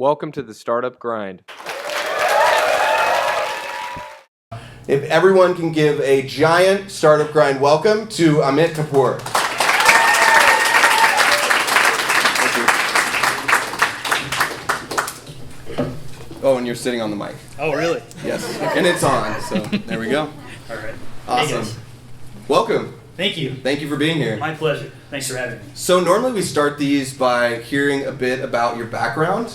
Welcome to the Startup Grind. If everyone can give a giant Startup Grind welcome to Amit Kapur. Oh, and you're sitting on the mic. Oh, really? Yes, and it's on, so there we go. All right. Awesome. Hey, Welcome. thank you. Thank you for being here. My pleasure. Thanks for having me. So normally we start these by hearing a bit about your background.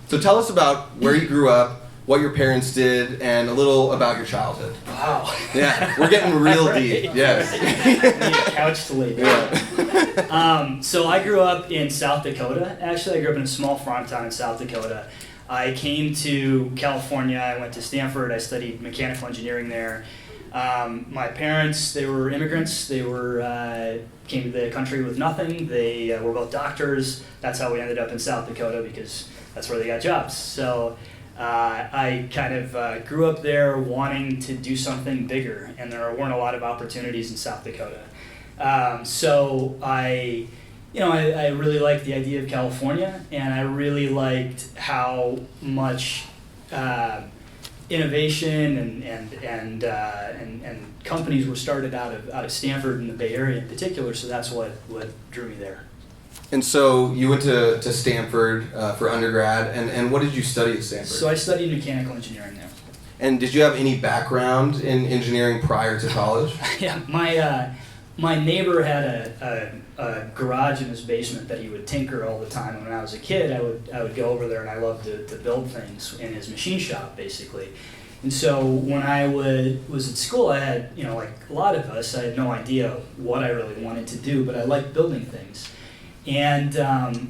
So tell us about where you grew up, what your parents did, and a little about your childhood. Wow. Yeah, we're getting real Right. deep. Yes. I need a couch to lay down. So I grew up in South Dakota. Actually, I grew up in a small farm town in South Dakota. I came to California. I went to Stanford. I studied mechanical engineering there. My parents, they were immigrants. They came to the country with nothing. They were both doctors. That's how we ended up in South Dakota, because that's where they got jobs. So I kind of grew up there wanting to do something bigger, and there weren't a lot of opportunities in South Dakota. So I really liked the idea of California, and I really liked how much innovation and companies were started out of Stanford and the Bay Area in particular. So that's what drew me there. And so you went to Stanford for undergrad, and what did you study at Stanford? So I studied mechanical engineering there. And did you have any background in engineering prior to college? Yeah, my neighbor had a garage in his basement that he would tinker all the time. When I was a kid, I would go over there, and I loved to build things in his machine shop, basically. And so when I was at school, I had, like a lot of us, I had no idea what I really wanted to do, but I liked building things. And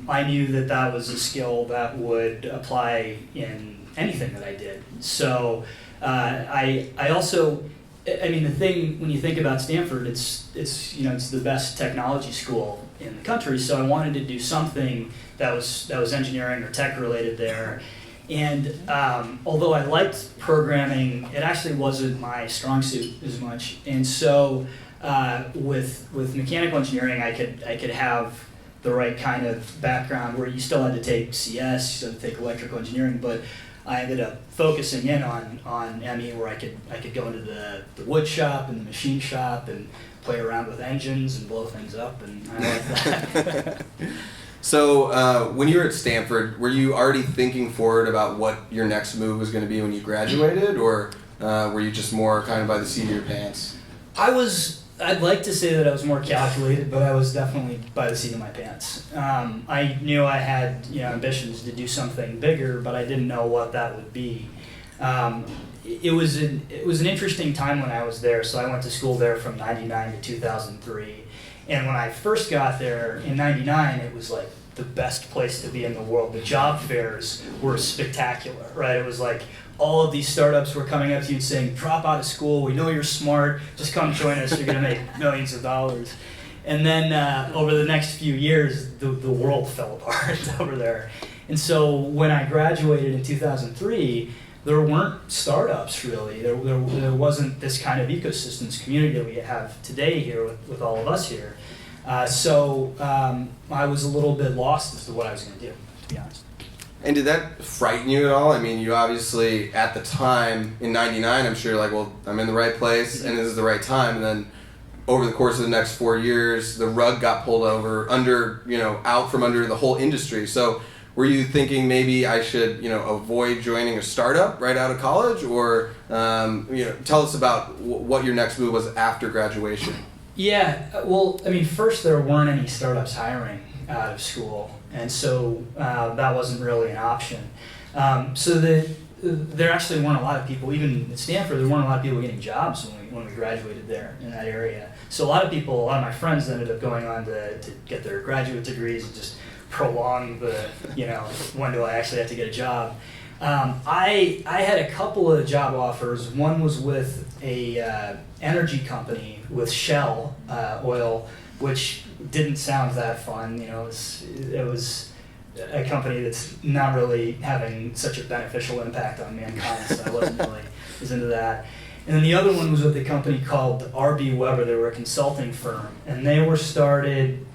I knew that was a skill that would apply in anything that I did. So I also, the thing when you think about Stanford, it's the best technology school in the country. So I wanted to do something that was engineering or tech related there. And although I liked programming, it actually wasn't my strong suit as much. And so with mechanical engineering, I could have the right kind of background where you still had to take CS, you still had to take electrical engineering, but I ended up focusing in on ME, where I could go into the wood shop and the machine shop and play around with engines and blow things up, and I like that. So when you were at Stanford, were you already thinking forward about what your next move was going to be when you graduated, or were you just more kind of by the seat of your pants? I'd like to say that I was more calculated, but I was definitely by the seat of my pants. I knew I had ambitions to do something bigger, but I didn't know what that would be. It was an interesting time when I was there. So I went to school there from '99 to 2003, and when I first got there in '99, it was like the best place to be in the world. The job fairs were spectacular, right? It was like all of these startups were coming up to you and saying, drop out of school, we know you're smart, just come join us, you're going to make millions of dollars. And then over the next few years, the world fell apart over there. And so when I graduated in 2003, there weren't startups really. There wasn't this kind of ecosystems community that we have today here with all of us here. So I was a little bit lost as to what I was going to do, to be honest. And did that frighten you at all? I mean, you obviously, at the time, in '99, I'm sure you're like, well, I'm in the right place, and this is the right time. And then over the course of the next 4 years, the rug got pulled out from under the whole industry. So were you thinking maybe I should, avoid joining a startup right out of college? Or, tell us about what your next move was after graduation. Yeah, well, first there weren't any startups hiring out of school, and so that wasn't really an option. So there actually weren't a lot of people, even at Stanford, there weren't a lot of people getting jobs when we graduated there in that area. So a lot of my friends ended up going on to get their graduate degrees and just prolong the, when do I actually have to get a job. I had a couple of job offers. One was with a energy company with Shell Oil, which didn't sound that fun. It was a company that's not really having such a beneficial impact on mankind, so I wasn't really was into that. And then the other one was with a company called R.B. Weber. They were a consulting firm, and they were started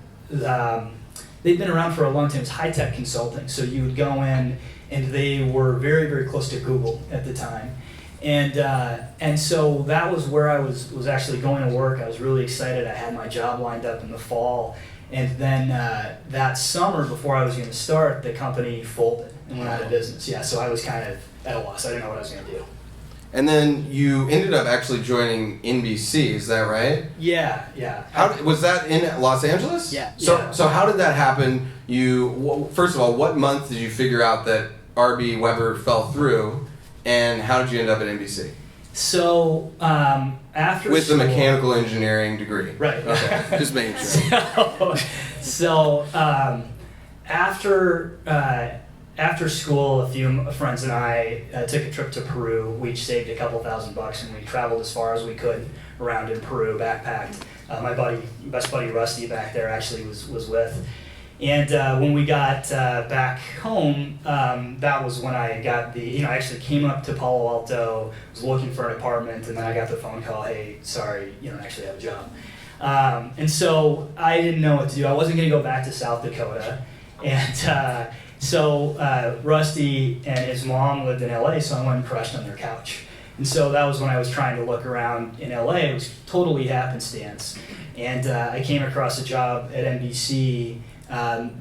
they'd been around for a long time. It was high-tech consulting. So you would go in, and they were very, very close to Google at the time. And so that was where I was actually going to work. I was really excited. I had my job lined up in the fall. And then that summer, before I was going to start, the company folded and went out of business. Yeah, so I was kind of at a loss. I didn't know what I was going to do. And then you ended up actually joining NBC, is that right? Yeah. How was that in Los Angeles? Yeah. So how did that happen? First of all, what month did you figure out that R.B. Weber fell through, and how did you end up at NBC? So after with school, the mechanical engineering degree, right? Okay, just making sure. So after school, a few friends and I took a trip to Peru. We each saved a couple $1,000 and we traveled as far as we could around in Peru, backpacked. My best buddy Rusty back there actually was with. And when we got back home, that was when I got I actually came up to Palo Alto, was looking for an apartment, and then I got the phone call, hey, sorry, you don't actually have a job. And so I didn't know what to do. I wasn't going to go back to South Dakota. And so Rusty and his mom lived in LA, so I went and crashed on their couch. And so that was when I was trying to look around in LA. It was totally happenstance. And I came across a job at NBC.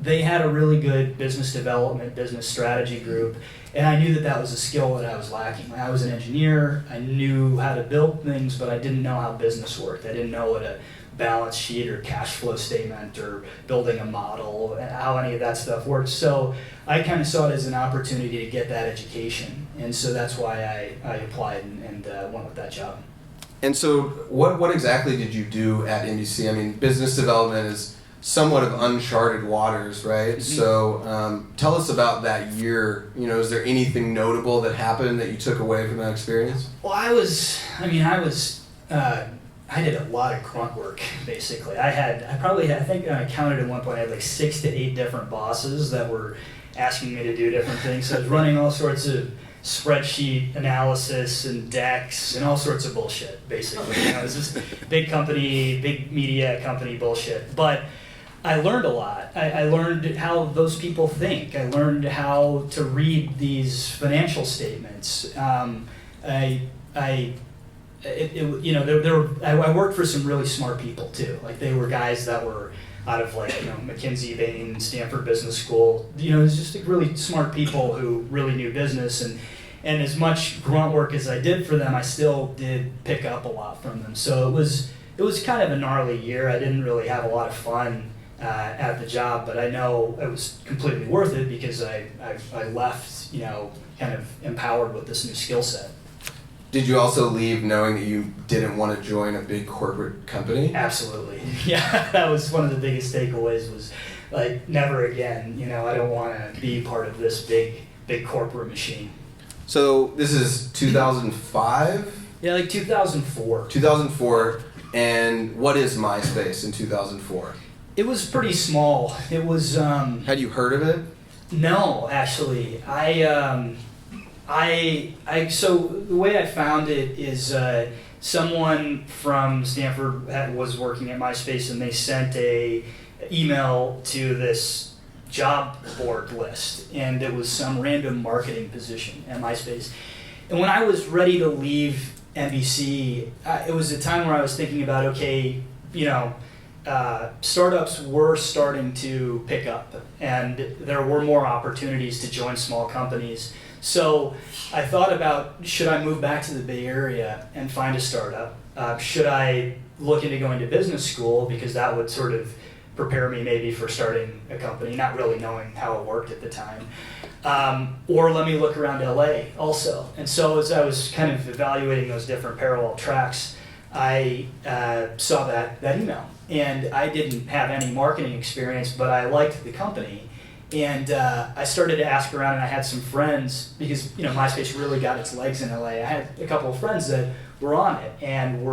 They had a really good business development, business strategy group, and I knew that was a skill that I was lacking. I was an engineer, I knew how to build things, but I didn't know how business worked. I didn't know what a balance sheet or cash flow statement or building a model, how any of that stuff worked. So I kind of saw it as an opportunity to get that education, and so that's why I applied and went with that job. And so what exactly did you do at NBC? I mean, business development is somewhat of uncharted waters, right? Mm-hmm. So tell us about that year. Is there anything notable that happened that you took away from that experience? Well, I did a lot of grunt work, basically. I think I counted at one point, I had like 6 to 8 different bosses that were asking me to do different things. So I was running all sorts of spreadsheet analysis and decks and all sorts of bullshit, basically. It was just big company, big media company bullshit. But I learned a lot. I learned how those people think. I learned how to read these financial statements. I worked for some really smart people too. Like they were guys that were out of McKinsey, Bain, Stanford Business School. It was just really smart people who really knew business. And as much grunt work as I did for them, I still did pick up a lot from them. So it was kind of a gnarly year. I didn't really have a lot of fun at the job, but I know it was completely worth it because I left, kind of empowered with this new skill set. Did you also leave knowing that you didn't want to join a big corporate company? Absolutely. Yeah, that was one of the biggest takeaways was like, never again, I don't want to be part of this big corporate machine. So this is 2005? Yeah, like 2004. 2004, and what is MySpace in 2004? It was pretty small. It was... Had you heard of it? No, actually. So the way I found it is someone from Stanford was working at MySpace, and they sent a email to this job board list, and it was some random marketing position at MySpace. And when I was ready to leave NBC, it was a time where I was thinking about, okay, startups were starting to pick up, and there were more opportunities to join small companies. So I thought about, should I move back to the Bay Area and find a startup? Should I look into going to business school, because that would sort of prepare me maybe for starting a company, not really knowing how it worked at the time. Or let me look around LA also. And so as I was kind of evaluating those different parallel tracks, I saw that email. And I didn't have any marketing experience, but I liked the company. And I started to ask around, and I had some friends, because MySpace really got its legs in LA. I had a couple of friends that were on it and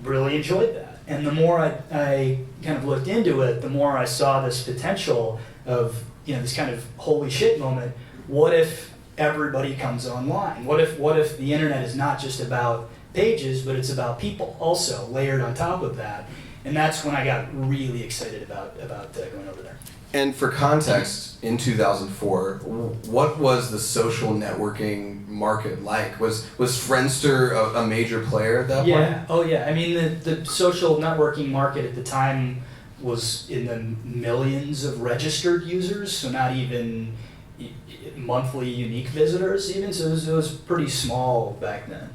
really enjoyed that. And the more I kind of looked into it, the more I saw this potential of this kind of holy shit moment. What if everybody comes online? What if the internet is not just about pages, but it's about people also layered on top of that? And that's when I got really excited about going over there. And for context, in 2004, what was the social networking market like? Was Friendster a major player at that point? Yeah. Oh, yeah. I mean, the social networking market at the time was in the millions of registered users, so not even monthly unique visitors even. So it was pretty small back then.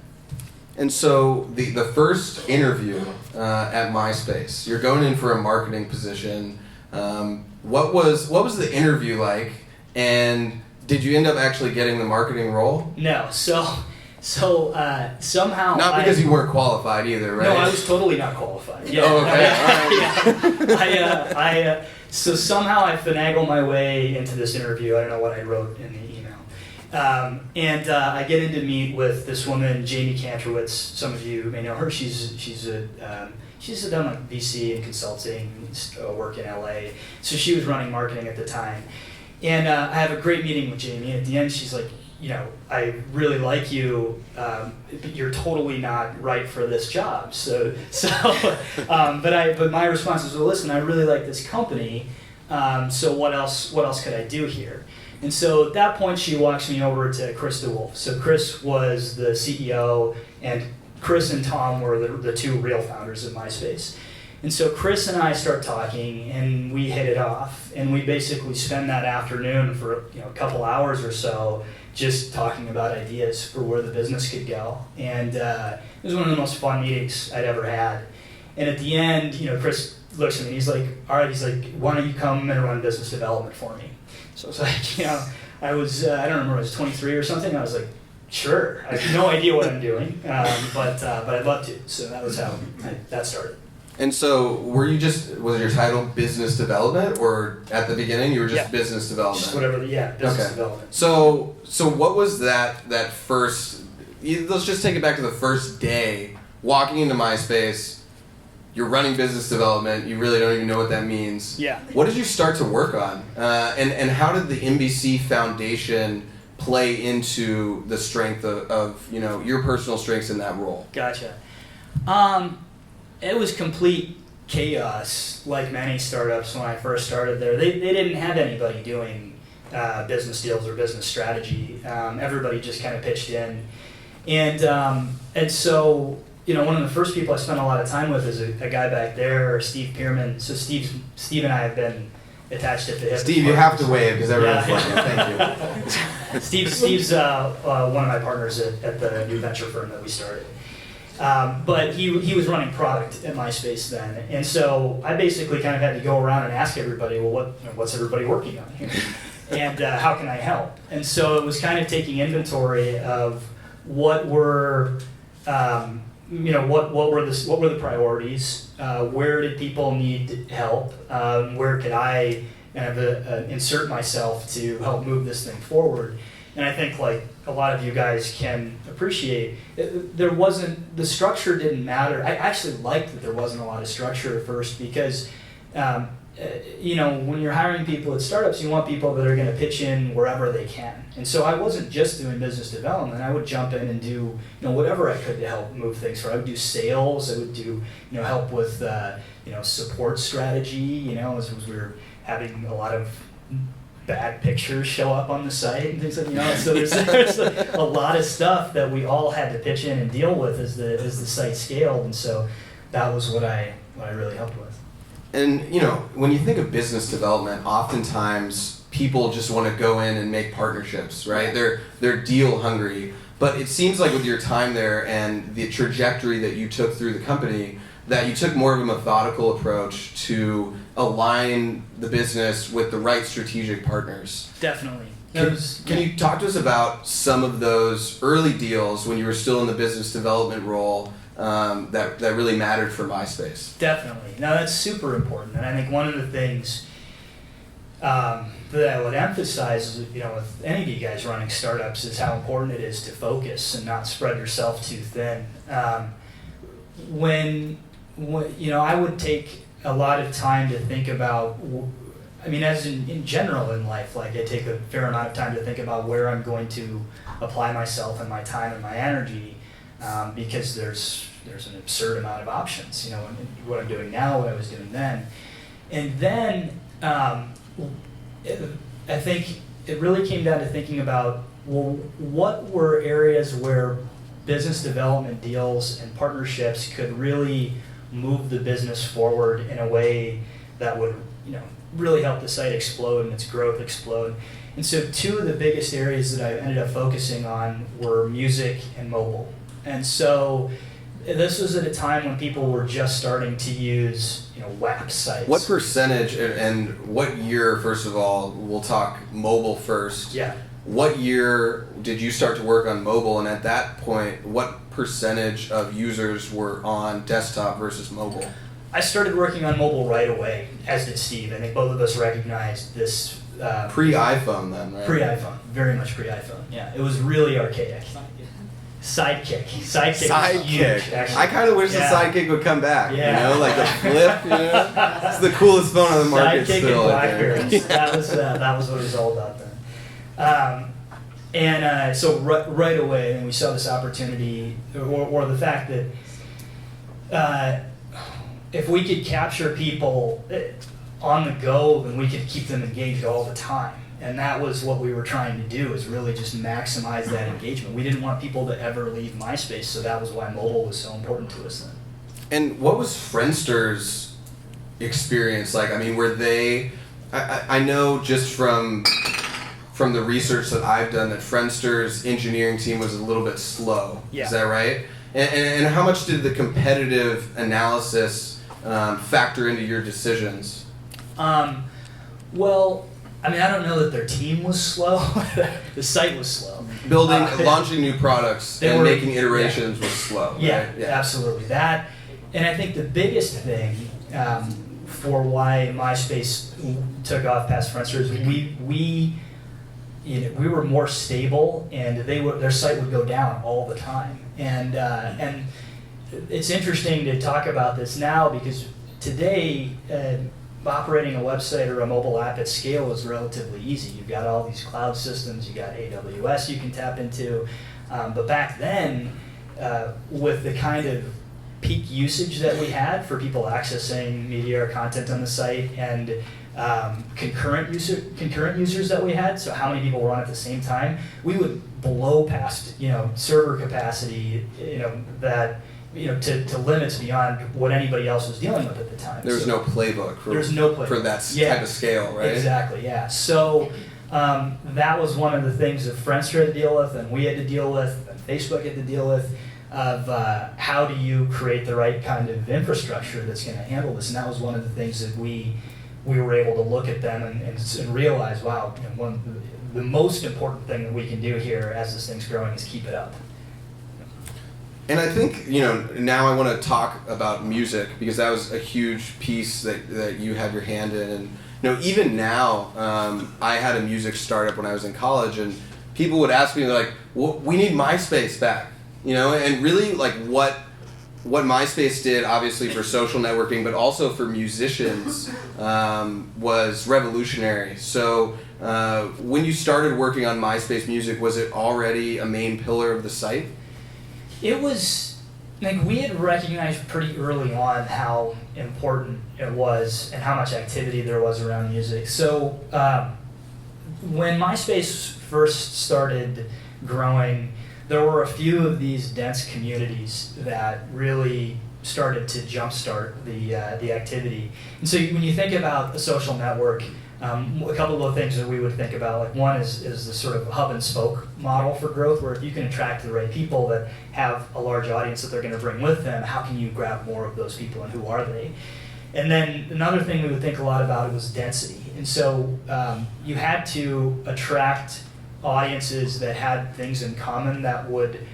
And so the first interview at MySpace, you're going in for a marketing position. What was the interview like, and did you end up actually getting the marketing role? No. So somehow not because you weren't qualified either, right? No, I was totally not qualified. Yeah. Oh, okay. Yeah. So somehow I finagled my way into this interview. I don't know what I wrote in the email. And I get in to meet with this woman, Jamie Kantrowitz. Some of you may know her. She's done like VC and consulting, work in LA. So she was running marketing at the time. And I have a great meeting with Jamie. At the end, she's like, I really like you, but you're totally not right for this job. But my response was, well, listen, I really like this company. So what else could I do here? And so at that point, she walks me over to Chris DeWolf. So Chris was the CEO, and Chris and Tom were the two real founders of MySpace. And so Chris and I start talking, and we hit it off, and we basically spend that afternoon for a couple hours or so just talking about ideas for where the business could go. And it was one of the most fun meetings I'd ever had. And at the end, Chris looks at me, he's like, all right, why don't you come and run business development for me? So it's like, I was, I don't remember, I was 23 or something. I was like, sure. I have no idea what I'm doing, but I'd love to. So that was how that started. And so, was your title business development, or at the beginning you were just business development? Just whatever, business development. So what was that first? Let's just take it back to the first day walking into MySpace. You're running business development. You really don't even know what that means. Yeah. What did you start to work on, and how did the NBC Foundation play into the strength of your personal strengths in that role? Gotcha. It was complete chaos, like many startups when I first started there. They didn't have anybody doing business deals or business strategy. Everybody just kind of pitched in. And so, one of the first people I spent a lot of time with is a guy back there, Steve Pearman. So Steve and I have been attached at the hip. Steve, you have to wave because everyone's looking. Thank you. Steve's one of my partners at the new venture firm that we started. But he was running product at MySpace then, and so I basically kind of had to go around and ask everybody, well, what's everybody working on here, and how can I help? And so it was kind of taking inventory of what were, what were the priorities, where did people need help, where could I kind of insert myself to help move this thing forward. And I think, like a lot of you guys can appreciate, the structure didn't matter. I actually liked that there wasn't a lot of structure at first because, when you're hiring people at startups, you want people that are going to pitch in wherever they can. And so I wasn't just doing business development. I would jump in and do, whatever I could to help move things forward. I would do sales. I would do, help with, support strategy, as we were having a lot of bad pictures show up on the site and things like so there's a lot of stuff that we all had to pitch in and deal with as the site scaled, and so that was what I really helped with. And when you think of business development, oftentimes people just want to go in and make partnerships, right? They're deal hungry, but it seems like with your time there and the trajectory that you took through the company, that you took more of a methodical approach to align the business with the right strategic partners. Definitely. Can you talk to us about some of those early deals when you were still in the business development role that really mattered for MySpace? Definitely. Now that's super important, and I think one of the things that I would emphasize, with any of you guys running startups, is how important it is to focus and not spread yourself too thin. When I would take a lot of time to think about, as in general in life, like I take a fair amount of time to think about where I'm going to apply myself and my time and my energy. because there's an absurd amount of options. You know, what I'm doing now, what I was doing then, and then I think it really came down to thinking about, well, what were areas where business development deals and partnerships could really move the business forward in a way that would, you know, really help the site explode and its growth explode. And so two of the biggest areas that I ended up focusing on were music and mobile. And so this was at a time when people were just starting to use, you know, WAP sites. What percentage and what year, first of all, we'll talk mobile first. Yeah. What year did you start to work on mobile, and at that point, what percentage of users were on desktop versus mobile? I started working on mobile right away, as did Steve. I think both of us recognized this. Pre-iPhone then, right? Pre-iPhone, very much pre-iPhone. Yeah, it was really archaic. Sidekick was huge, actually. I kind of wish the Sidekick would come back. Yeah. You know, like the Flip. You know, it's the coolest phone on the market Sidekick still. and Blackberries. That was what it was all about then. So right away, and we saw this opportunity, or the fact that if we could capture people on the go, then we could keep them engaged all the time. And that was what we were trying to do, is really just maximize that engagement. We didn't want people to ever leave MySpace, so that was why mobile was so important to us then. And what was Friendster's experience like? I mean, were they... I know just from the research that I've done that Friendster's engineering team was a little bit slow. Yeah. Is that right? And how much did the competitive analysis factor into your decisions? Well, I mean, I don't know that their team was slow. The site was slow. Launching new products and making iterations was slow. Yeah, right? absolutely. That, and I think the biggest thing for why MySpace took off past Friendster is we were more stable, and their site would go down all the time. And it's interesting to talk about this now, because today operating a website or a mobile app at scale is relatively easy. You've got all these cloud systems, you got AWS you can tap into, but back then, with the kind of peak usage that we had for people accessing media or content on the site, and concurrent users that we had, so how many people were on at the same time, we would blow past, you know, server capacity, you know, that, you know, to limits beyond what anybody else was dealing with at the time. There was no playbook for that type of scale, right? Exactly, yeah. So that was one of the things that Friendster had to deal with, and we had to deal with, and Facebook had to deal with, of how do you create the right kind of infrastructure that's going to handle this. And that was one of the things that we were able to look at them and realize, wow, you know, the most important thing that we can do here as this thing's growing is keep it up. And I think, you know, now I want to talk about music, because that was a huge piece that you had your hand in. And, you know, even now, I had a music startup when I was in college, and people would ask me, like, well, we need MySpace back, you know, and really, like, what MySpace did, obviously for social networking, but also for musicians, was revolutionary. So when you started working on MySpace Music, was it already a main pillar of the site? It was, like, we had recognized pretty early on how important it was and how much activity there was around music. So when MySpace first started growing, there were a few of these dense communities that really started to jumpstart the activity. And so when you think about a social network, a couple of things that we would think about, like one is the sort of hub and spoke model for growth, where if you can attract the right people that have a large audience that they're going to bring with them, how can you grab more of those people, and who are they? And then another thing we would think a lot about was density. And so you had to attract audiences that had things in common that would,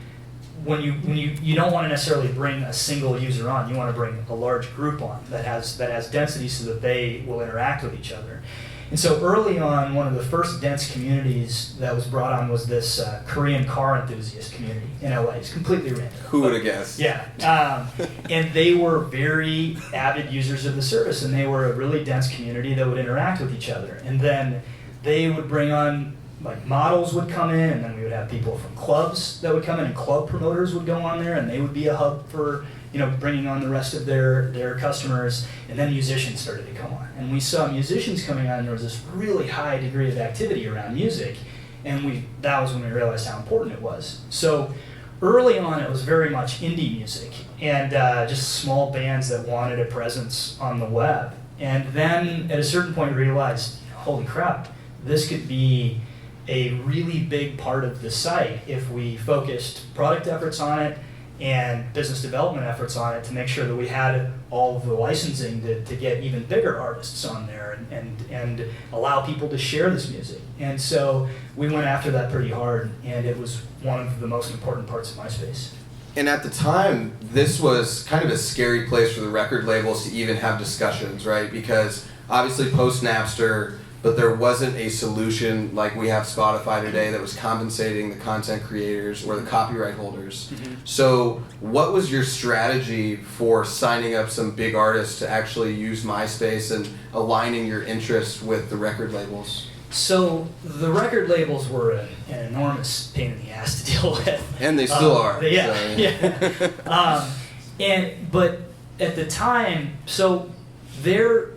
when you don't want to necessarily bring a single user on, you want to bring a large group on that has density so that they will interact with each other. And so early on, one of the first dense communities that was brought on was this Korean car enthusiast community in LA. It's completely random. Who would have guessed? Yeah. And they were very avid users of the service, and they were a really dense community that would interact with each other. And then they would bring on like models would come in, and then we would have people from clubs that would come in, and club promoters would go on there, and they would be a hub for bringing on the rest of their customers. And then musicians started to come on, and we saw musicians coming on, and there was this really high degree of activity around music, and that was when we realized how important it was. So early on, it was very much indie music and just small bands that wanted a presence on the web. And then at a certain point, we realized, holy crap, this could be a really big part of the site if we focused product efforts on it and business development efforts on it to make sure that we had all of the licensing to get even bigger artists on there and allow people to share this music. And so we went after that pretty hard, and it was one of the most important parts of MySpace. And at the time, this was kind of a scary place for the record labels to even have discussions, right? Because obviously post-Napster, but there wasn't a solution like we have Spotify today that was compensating the content creators or the copyright holders. Mm-hmm. So what was your strategy for signing up some big artists to actually use MySpace and aligning your interests with the record labels? So the record labels were an enormous pain in the ass to deal with. And they still are. Yeah. But at the time, so their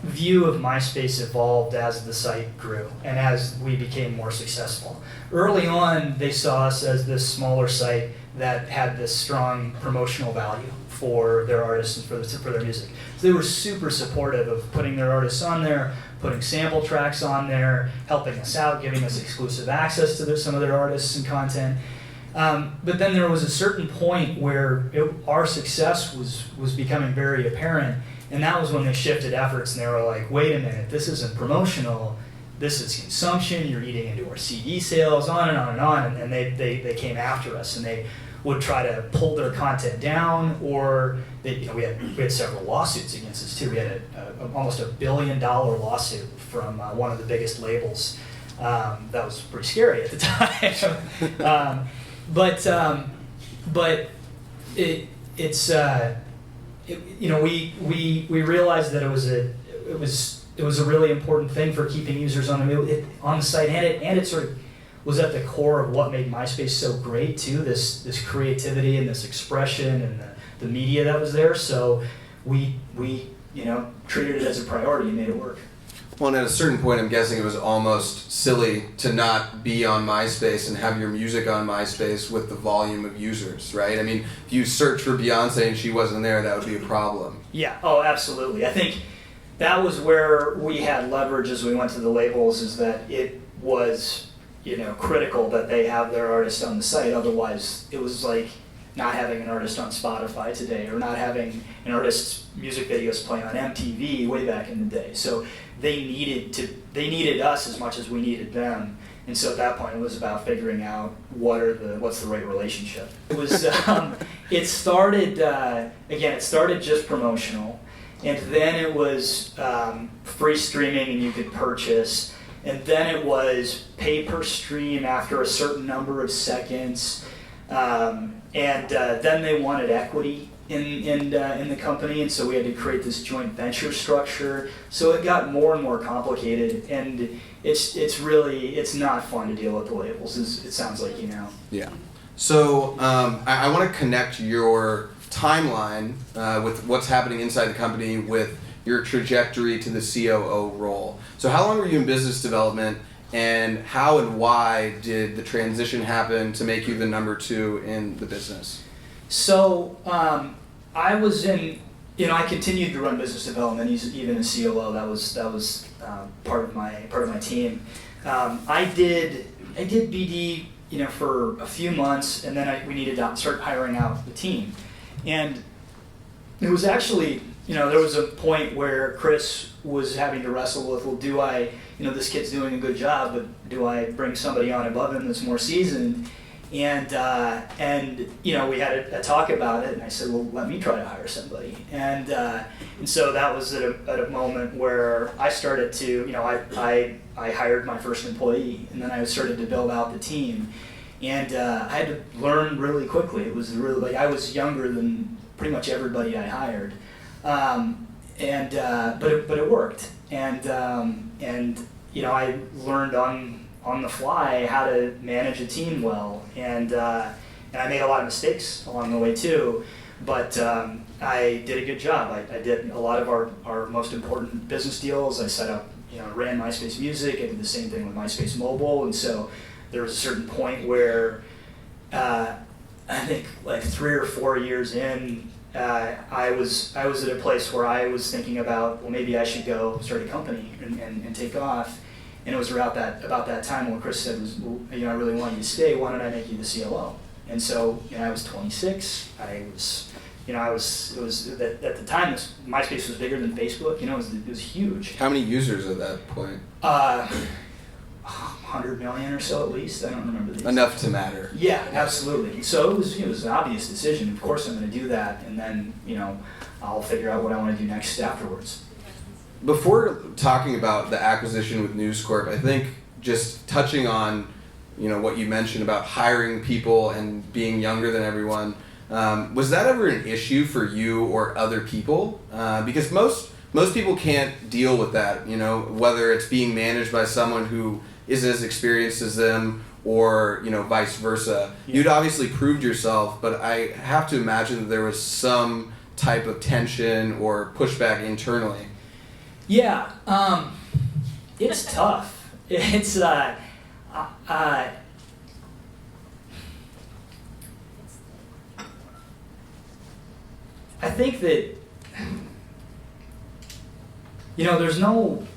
view of MySpace evolved as the site grew and as we became more successful. Early on, they saw us as this smaller site that had this strong promotional value for their artists and for their music. So they were super supportive of putting their artists on there, putting sample tracks on there, helping us out, giving us exclusive access to some of their artists and content. But then there was a certain point where our success was becoming very apparent, and that was when they shifted efforts and they were like, wait a minute, this isn't promotional, this is consumption, you're eating into our CD sales, on and on and on, and they came after us, and they would try to pull their content down, or we had several lawsuits against us too. We had almost $1 billion lawsuit from one of the biggest labels. That was pretty scary at the time. But we realized that it was a really important thing for keeping users on the site, and it sort of was at the core of what made MySpace so great too. This creativity and this expression and the media that was there. So we treated it as a priority and made it work. Well, and at a certain point, I'm guessing it was almost silly to not be on MySpace and have your music on MySpace with the volume of users, right? I mean, if you search for Beyonce and she wasn't there, that would be a problem. Yeah, oh, absolutely. I think that was where we had leverage as we went to the labels, is that it was, critical that they have their artist on the site. Otherwise, it was like not having an artist on Spotify today, or not having an artist's music videos play on MTV way back in the day. So they needed us as much as we needed them. And so at that point, it was about figuring out what's the right relationship. It was it started just promotional, and then it was free streaming and you could purchase. And then it was pay per stream after a certain number of seconds, and then they wanted equity in the company, and so we had to create this joint venture structure. So it got more and more complicated, and it's not fun to deal with the labels. It sounds like Yeah. So I want to connect your timeline with what's happening inside the company with your trajectory to the COO role. So how long were you in business development, and how and why did the transition happen to make you the number 2 in the business? So I was in, I continued to run business development, even as COO. That was part of my team. I did BD, for a few months, and then we needed to start hiring out the team, and it was actually, there was a point where Chris was having to wrestle with, well, do I, this kid's doing a good job, but do I bring somebody on above him that's more seasoned? And we had a talk about it, and I said, well, let me try to hire somebody. And so that was at a moment where I started to, I hired my first employee, and then I started to build out the team. And I had to learn really quickly. It was really, I was younger than pretty much everybody I hired. But it worked, and I learned on the fly how to manage a team well, and I made a lot of mistakes along the way too, but I did a good job. I did a lot of our most important business deals. I set up, ran MySpace Music. I did the same thing with MySpace Mobile, and so there was a certain point where I think like 3 or 4 years in, I was at a place where I was thinking about, well, maybe I should go start a company and take off. And it was about that time when Chris said, well, I really want you to stay. Why don't I make you the COO? And so, I was 26. At the time, MySpace was bigger than Facebook. It was huge. How many users at that point? 100 million or so at least. I don't remember the exact. Enough to matter. Yeah, absolutely. So it was an obvious decision. Of course, I'm going to do that, and then I'll figure out what I want to do next afterwards. Before talking about the acquisition with News Corp, I think just touching on what you mentioned about hiring people and being younger than everyone, was that ever an issue for you or other people? Because most people can't deal with that, whether it's being managed by someone who is as experienced as them or vice versa. Yeah. You'd obviously proved yourself, but I have to imagine that there was some type of tension or pushback internally. Yeah, it's tough. It's I think that there's no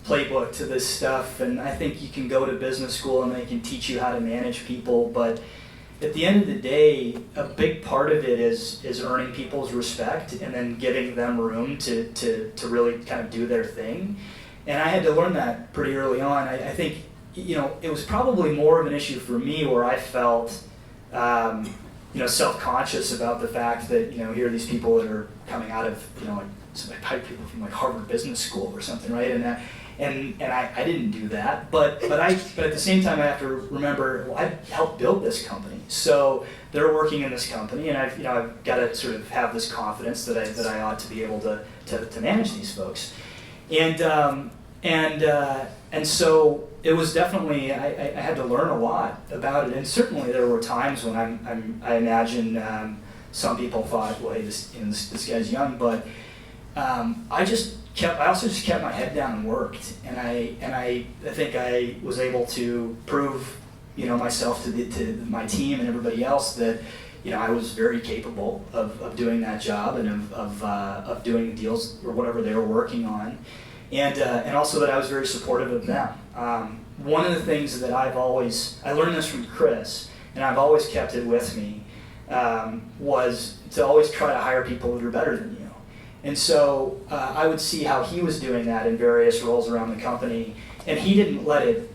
playbook to this stuff, and I think you can go to business school and they can teach you how to manage people, but at the end of the day, a big part of it is earning people's respect and then giving them room to really kind of do their thing. And I had to learn that pretty early on. I think, it was probably more of an issue for me where I felt, self-conscious about the fact that, here are these people that are coming out of, probably people from Harvard Business School or something, right? And I didn't do that, but at the same time I have to remember, well, I helped build this company, so they're working in this company, and I've got to sort of have this confidence that I ought to be able to manage these folks, and so it was definitely I had to learn a lot about it, and certainly there were times when I imagine some people thought, well, hey, this guy's young, but I also just kept my head down and worked, and I think I was able to prove, myself to my team and everybody else that, I was very capable of doing that job and of doing the deals or whatever they were working on, and also that I was very supportive of them. One of the things that I learned this from Chris, and I've always kept it with me, was to always try to hire people that are better than you. And so I would see how he was doing that in various roles around the company, and he didn't let it,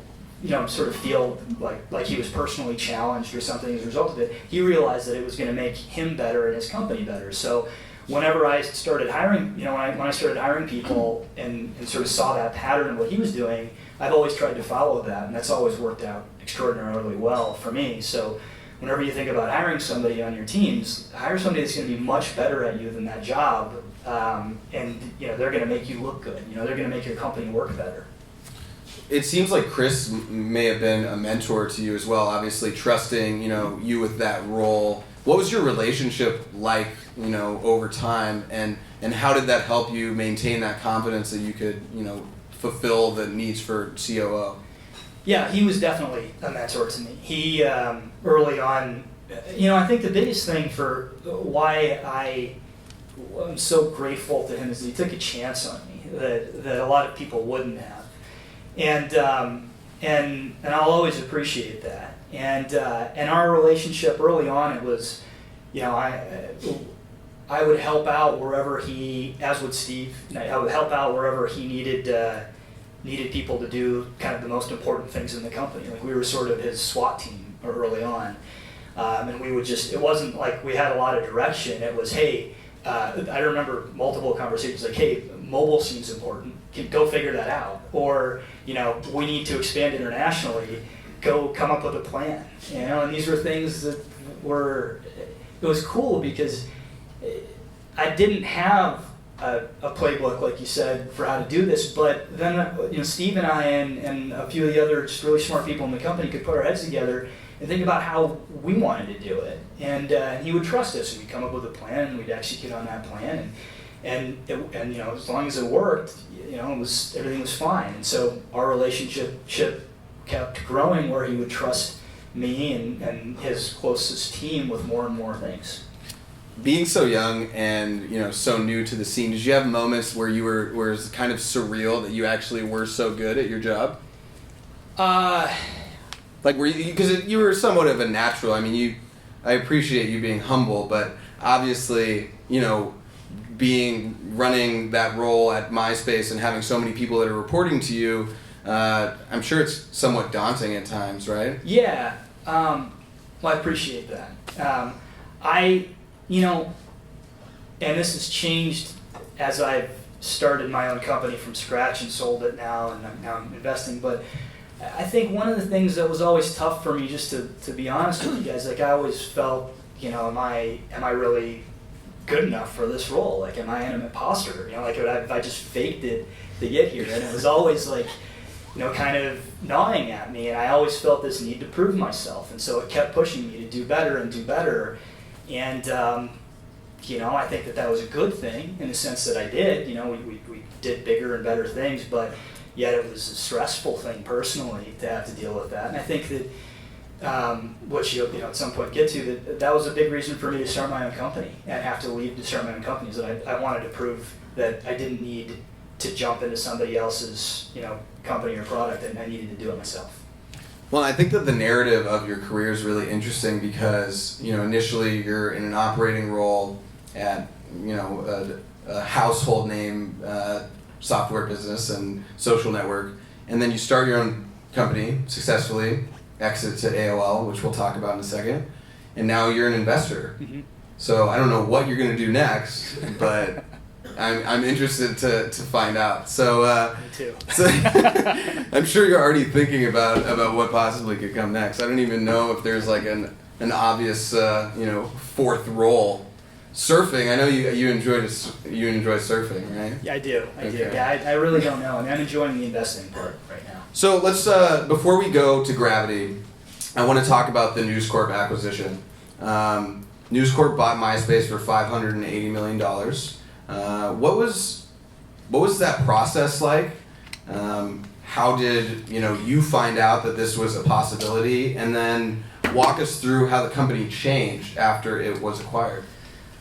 sort of feel like he was personally challenged or something as a result of it. He realized that it was going to make him better and his company better. So whenever I started hiring, when I started hiring people and sort of saw that pattern of what he was doing, I've always tried to follow that, and that's always worked out extraordinarily well for me. So whenever you think about hiring somebody on your teams, hire somebody that's going to be much better at you than that job. And they're going to make you look good. They're going to make your company work better. It seems like Chris may have been a mentor to you as well. Obviously, trusting you with that role. What was your relationship like, over time, and how did that help you maintain that confidence that you could, fulfill the needs for COO? Yeah, he was definitely a mentor to me. He early on, I think the biggest thing for why I'm so grateful to him is he took a chance on me that a lot of people wouldn't have, and I'll always appreciate that. And our relationship early on, it was, I would help out wherever as would Steve, I would help out wherever he needed people to do kind of the most important things in the company. Like we were sort of his SWAT team early on, and we would it wasn't like we had a lot of direction. It was, hey. I remember multiple conversations like, hey, mobile seems important, go figure that out. Or, we need to expand internationally, go come up with a plan. And these were things that it was cool because I didn't have a playbook, like you said, for how to do this. But then, Steve and I and a few of the other just really smart people in the company could put our heads together and think about how we wanted to do it. And he would trust us, and we'd come up with a plan, and we'd execute on that plan. And as long as it worked, everything was fine. And so our relationship kept growing, where he would trust me and his closest team with more and more things. Being so young and so new to the scene, did you have moments where it was kind of surreal that you actually were so good at your job? Like, were you, because you were somewhat of a natural. I mean, I appreciate you being humble, but obviously, running that role at MySpace and having so many people that are reporting to you, I'm sure it's somewhat daunting at times, right? Yeah. Well, I appreciate that. And this has changed as I've started my own company from scratch and sold it now, and I'm investing. But I think one of the things that was always tough for me, just to be honest with you guys, like I always felt, am I really good enough for this role? Like, am I an imposter? Like if I just faked it to get here? And it was always like, kind of gnawing at me, and I always felt this need to prove myself, and so it kept pushing me to do better and do better. And I think that was a good thing in the sense that I did. We did bigger and better things, but yet it was a stressful thing personally to have to deal with that. And I think that which you'll at some point get to, that was a big reason for me to start my own company and have to leave to start my own company, is that I wanted to prove that I didn't need to jump into somebody else's company or product, and I needed to do it myself. Well, I think that the narrative of your career is really interesting because, initially you're in an operating role at, a household name software business and social network, and then you start your own company successfully, exit to AOL, which we'll talk about in a second, and now you're an investor. Mm-hmm. So I don't know what you're going to do next, but I'm interested to find out. So, me too. So I'm sure you're already thinking about what possibly could come next. I don't even know if there's like an obvious fourth role. Surfing. I know you enjoy surfing, right? Yeah, I do. Okay. Yeah, I really don't know. I mean, I'm enjoying the investing part right now. So let's before we go to Gravity, I want to talk about the News Corp acquisition. News Corp bought MySpace for $580 million. What was that process like? How did you find out that this was a possibility, and then walk us through how the company changed after it was acquired?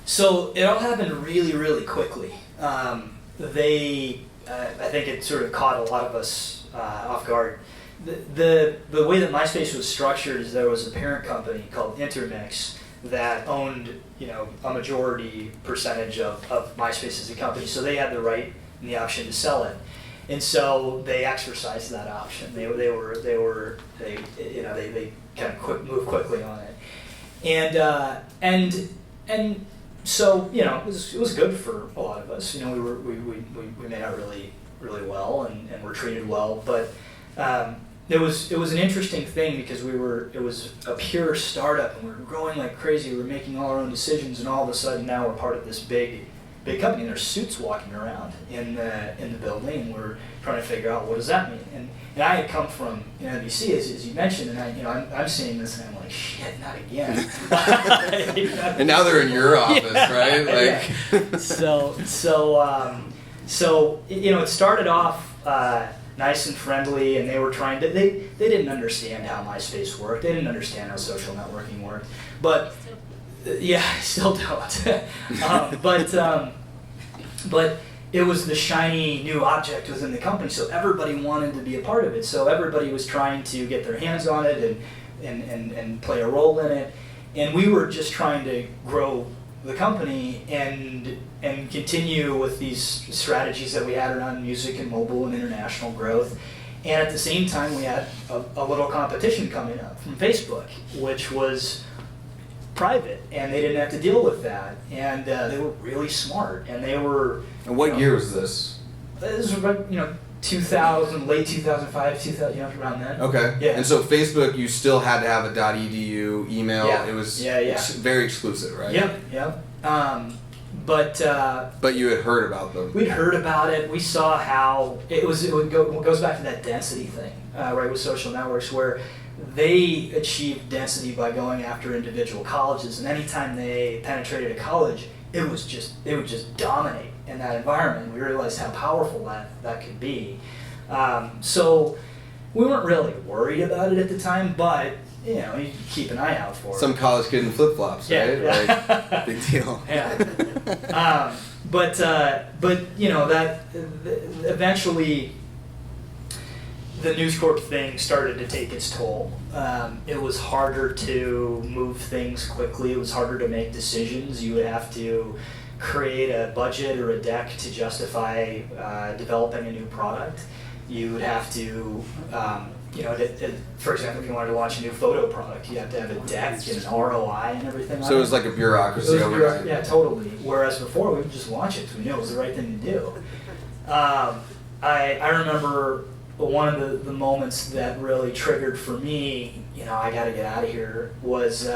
So it all happened really, really quickly. I think it sort of caught a lot of us off guard. The way that MySpace was structured is there was a parent company called Intermix that owned a majority percentage of MySpace as a company, so they had the right and the option to sell it, and so they exercised that option. They kind of moved quickly on it, and so it was good for a lot of us. We made out really, really well and were treated well, but it was an interesting thing because it was a pure startup, and we were growing like crazy. We were making all our own decisions, and all of a sudden now we're part of this big company, and there's suits walking around in the building, and we're trying to figure out what does that mean. And I had come from NBC, as you mentioned, and I'm seeing this, and I'm like, shit, not again. And now they're in your office, right? Like, yeah. So it started off nice and friendly, and they were trying to. They didn't understand how MySpace worked. They didn't understand how social networking worked. But yeah, I still don't. But it was the shiny new object within the company, so everybody wanted to be a part of it. So everybody was trying to get their hands on it and play a role in it. And we were just trying to grow the company and continue with these strategies that we had around music and mobile and international growth. And at the same time, we had a little competition coming up from Facebook, which was private, and they didn't have to deal with that. And they were really smart, and they were. And what year was this? This was about 2000, late 2005, 2000, around then. Okay. Yeah. And so Facebook, you still had to have a .edu email. Yeah. It was Yeah. very exclusive, right? Yep. But you had heard about them. We'd heard about it. We saw how it goes back to that density thing, right, with social networks, where they achieved density by going after individual colleges, and anytime they penetrated a college, it would just dominate in that environment. We realized how powerful that could be. So we weren't really worried about it at the time, but you keep an eye out for it. Some college kid in flip-flops, right? Yeah. Like, big deal. Yeah. But that eventually the News Corp thing started to take its toll. It was harder to move things quickly. It was harder to make decisions. You would have to create a budget or a deck to justify developing a new product. You would have to, for example, if you wanted to launch a new photo product, you have to have a deck, get an ROI and everything. So it was like a bureaucracy overnight. Yeah, totally. Whereas before, we would just launch it because we knew it was the right thing to do. I remember one of the moments that really triggered for me, I got to get out of here, was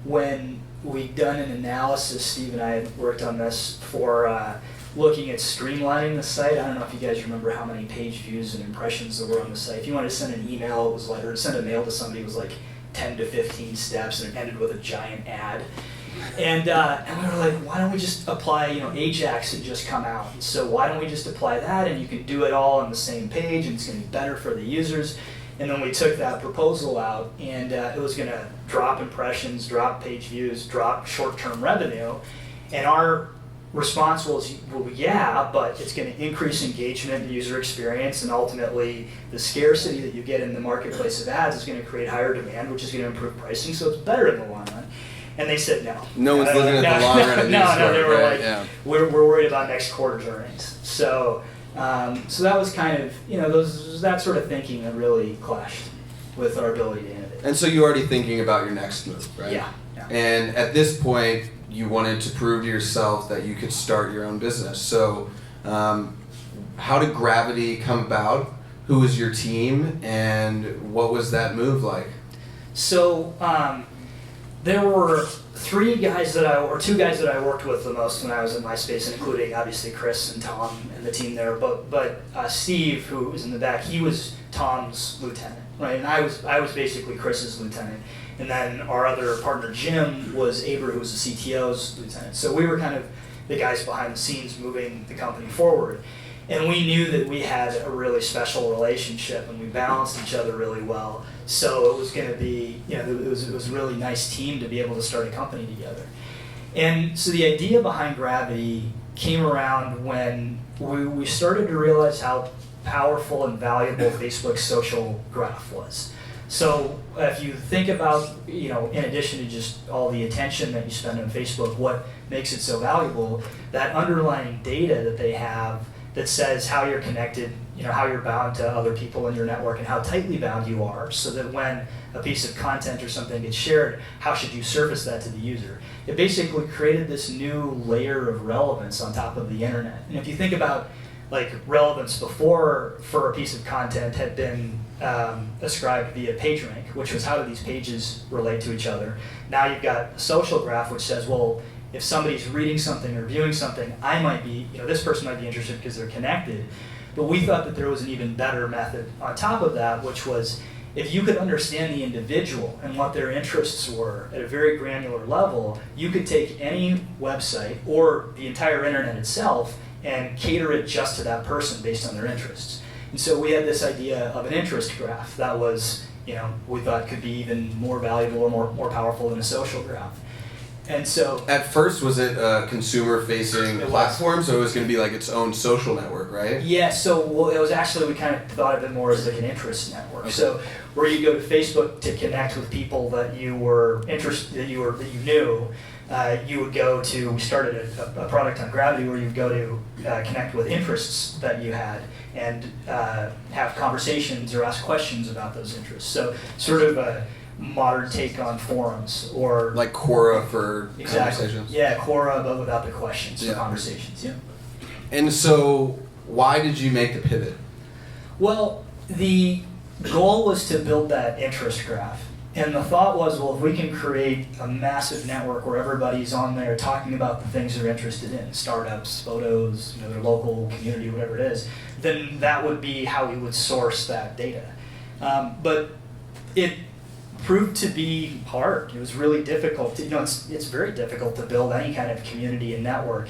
when we'd done an analysis. Steve and I had worked on this for looking at streamlining the site. I don't know if you guys remember how many page views and impressions there were on the site. If you wanted to send an email, it was like, or send a mail to somebody, it was like 10 to 15 steps, and it ended with a giant ad. And we were like, why don't we just apply, Ajax had just come out, and so why don't we just apply that, and you can do it all on the same page, and it's going to be better for the users. And then we took that proposal out, and it was going to drop impressions, drop page views, drop short-term revenue, and our response was, well, yeah, but it's going to increase engagement and user experience, and ultimately the scarcity that you get in the marketplace of ads is going to create higher demand, which is going to improve pricing, so it's better in the long run. And they said no. No one's looking at the long run of News Corp, No, they were right? like, yeah. we're worried about next quarter's earnings. So that was kind of, that sort of thinking that really clashed with our ability to innovate. And so you're already thinking about your next move, right? Yeah. And at this point, you wanted to prove to yourself that you could start your own business. So how did Gravity come about? Who was your team, and what was that move like? So there were two guys that I worked with the most when I was at MySpace, including obviously Chris and Tom and the team there. But Steve, who was in the back, he was Tom's lieutenant, right? And I was basically Chris's lieutenant. And then our other partner Jim was Aber, who was the CTO's lieutenant. So we were kind of the guys behind the scenes moving the company forward. And we knew that we had a really special relationship, and we balanced each other really well. So it was going to be, it was a really nice team to be able to start a company together. And so the idea behind Gravity came around when we started to realize how powerful and valuable Facebook's social graph was. So if you think about, in addition to just all the attention that you spend on Facebook, what makes it so valuable, that underlying data that they have that says how you're connected, how you're bound to other people in your network and how tightly bound you are, so that when a piece of content or something gets shared, how should you surface that to the user? It basically created this new layer of relevance on top of the internet. And if you think about relevance before for a piece of content had been ascribed via PageRank, which was how do these pages relate to each other. Now you've got a social graph which says, well, if somebody's reading something or viewing something, I might be, this person might be interested because they're connected. But we thought that there was an even better method on top of that, which was if you could understand the individual and what their interests were at a very granular level, you could take any website or the entire internet itself and cater it just to that person based on their interests. And so we had this idea of an interest graph that was, we thought could be even more valuable or more powerful than a social graph. And so at first, was it a consumer-facing platform? So it was going to be like its own social network, right? Yeah. So it was actually, we kind of thought of it more as like an interest network. Okay. So where you go to Facebook to connect with people that you were interested, that you knew, you would go to. We started a product on Gravity where you'd go to connect with interests that you had and have conversations or ask questions about those interests. So sort of a modern take on forums, or like Quora for conversations. Yeah, Quora, but without the questions for conversations. Yeah. And so, why did you make the pivot? Well, the goal was to build that interest graph, And the thought was, well, if we can create a massive network where everybody's on there talking about the things they're interested in, startups, photos, their local community, whatever it is, then that would be how we would source that data. But it proved to be hard. It was really difficult. It's very difficult to build any kind of community and network.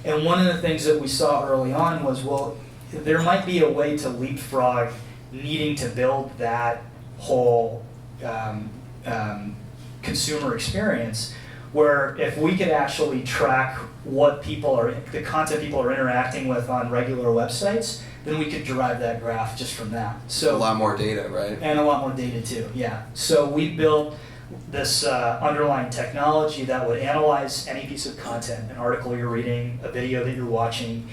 And one of the things that we saw early on was, well, there might be a way to leapfrog needing to build that whole consumer experience, where if we could actually track the content people are interacting with on regular websites, then we could derive that graph just from that. So a lot more data, right? And a lot more data too, yeah. So we built this underlying technology that would analyze any piece of content, an article you're reading, a video that you're watching.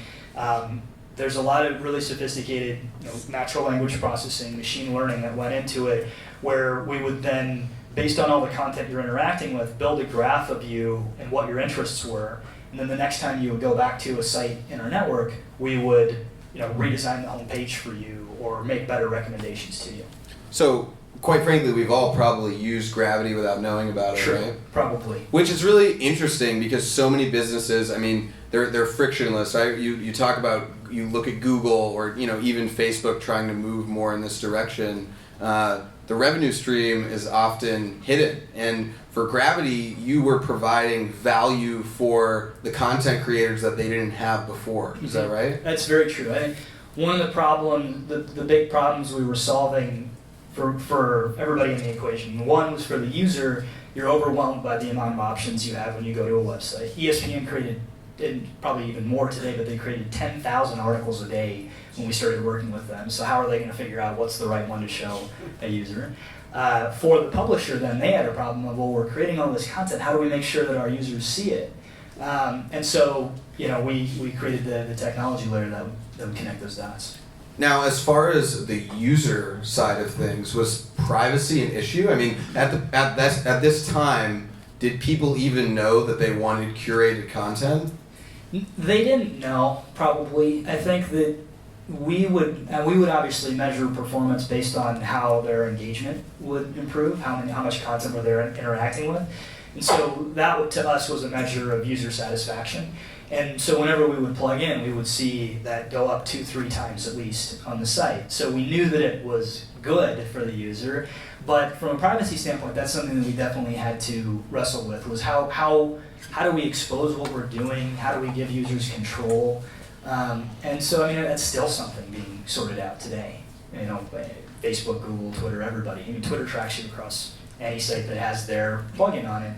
There's a lot of really sophisticated natural language processing, machine learning that went into it, where we would then, based on all the content you're interacting with, build a graph of you and what your interests were. And then the next time you would go back to a site in our network, we would redesign the homepage for you or make better recommendations to you. So, quite frankly, we've all probably used Gravity without knowing about it, right? Probably. Which is really interesting because so many businesses, I mean, they're frictionless, right? You talk about, you look at Google or even Facebook trying to move more in this direction. The revenue stream is often hidden, and for Gravity, you were providing value for the content creators that they didn't have before. Is that right? That's very true. I think one of the big problems we were solving for everybody in the equation. One was for the user. You're overwhelmed by the amount of options you have when you go to a website. ESPN created, and probably even more today, but they created 10,000 articles a day when we started working with them. So how are they going to figure out what's the right one to show a user? For the publisher, then, they had a problem of, well, we're creating all this content. How do we make sure that our users see it? And so, we created the technology layer that would connect those dots. Now, as far as the user side of things, was privacy an issue? I mean, at this time, did people even know that they wanted curated content? They didn't know, probably. I think that we would obviously measure performance based on how their engagement would improve, how much content were they interacting with. And so that, to us, was a measure of user satisfaction. And so whenever we would plug in, we would see that go up 2-3 times at least on the site. So we knew that it was good for the user, but from a privacy standpoint, that's something that we definitely had to wrestle with, was how do we expose what we're doing? How do we give users control? And so, that's still something being sorted out today. Facebook, Google, Twitter, everybody. Twitter tracks you across any site that has their plugin on it.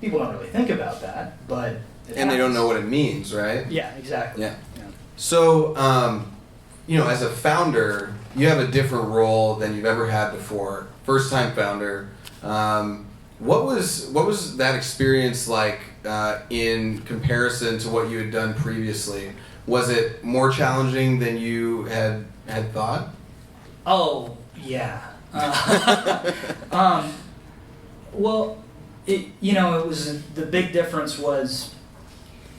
People don't really think about that, but and they don't know what it means, right? Yeah, exactly. Yeah. So, as a founder, you have a different role than you've ever had before. First-time founder. What was that experience like in comparison to what you had done previously? Was it more challenging than you had thought? Oh, yeah. Well, it was, the big difference was,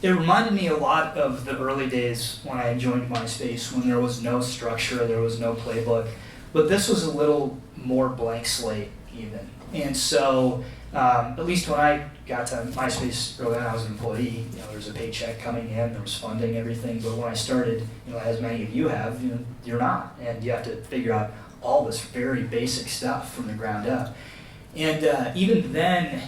it reminded me a lot of the early days when I joined MySpace, when there was no structure, there was no playbook, but this was a little more blank slate even. And so, at least when I got to MySpace early on, I was an employee. There was a paycheck coming in, there was funding, everything. But when I started, as many of you have, you're not, and you have to figure out all this very basic stuff from the ground up. And even then,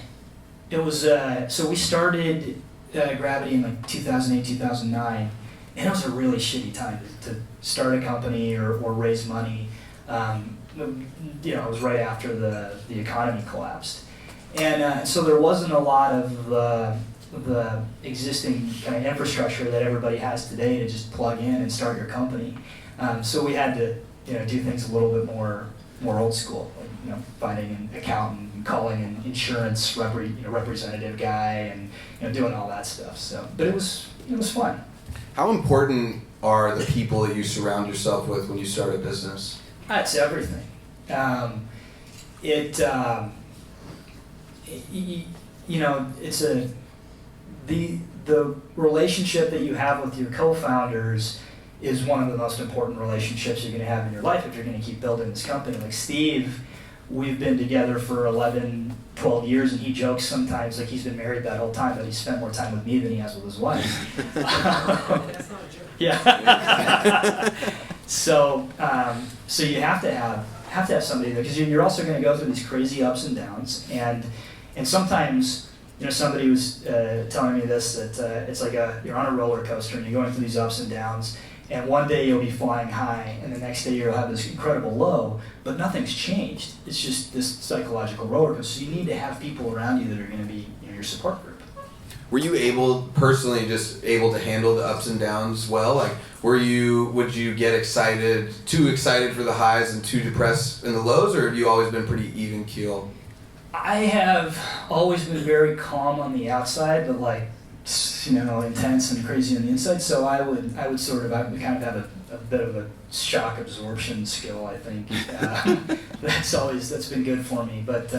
it was so we started Gravity in 2008, 2009, and it was a really shitty time to start a company or raise money. It was right after the economy collapsed. And so there wasn't a lot of the existing kind of infrastructure that everybody has today to just plug in and start your company. So we had to do things a little bit more old school, like finding an accountant, and calling an insurance representative guy, and doing all that stuff. So, but it was fun. How important are the people that you surround yourself with when you start a business? That's everything. It's the relationship that you have with your co-founders is one of the most important relationships you're going to have in your life if you're going to keep building this company. Like Steve we've been together for 11, 12 years, and he jokes sometimes like he's been married that whole time, but he spent more time with me than he has with his wife. That's not a joke. Yeah. So you have to have somebody there, because you're also going to go through these crazy ups and downs, and sometimes, somebody was telling me this, that it's like you're on a roller coaster and you're going through these ups and downs, and one day you'll be flying high, and the next day you'll have this incredible low, but nothing's changed. It's just this psychological roller coaster. So you need to have people around you that are going to be your support group. Were you personally able to handle the ups and downs well? Like, would you get too excited for the highs and too depressed in the lows, or have you always been pretty even keeled? I have always been very calm on the outside, but intense and crazy on the inside. So I would kind of have a bit of a shock absorption skill, I think. That's been good for me. But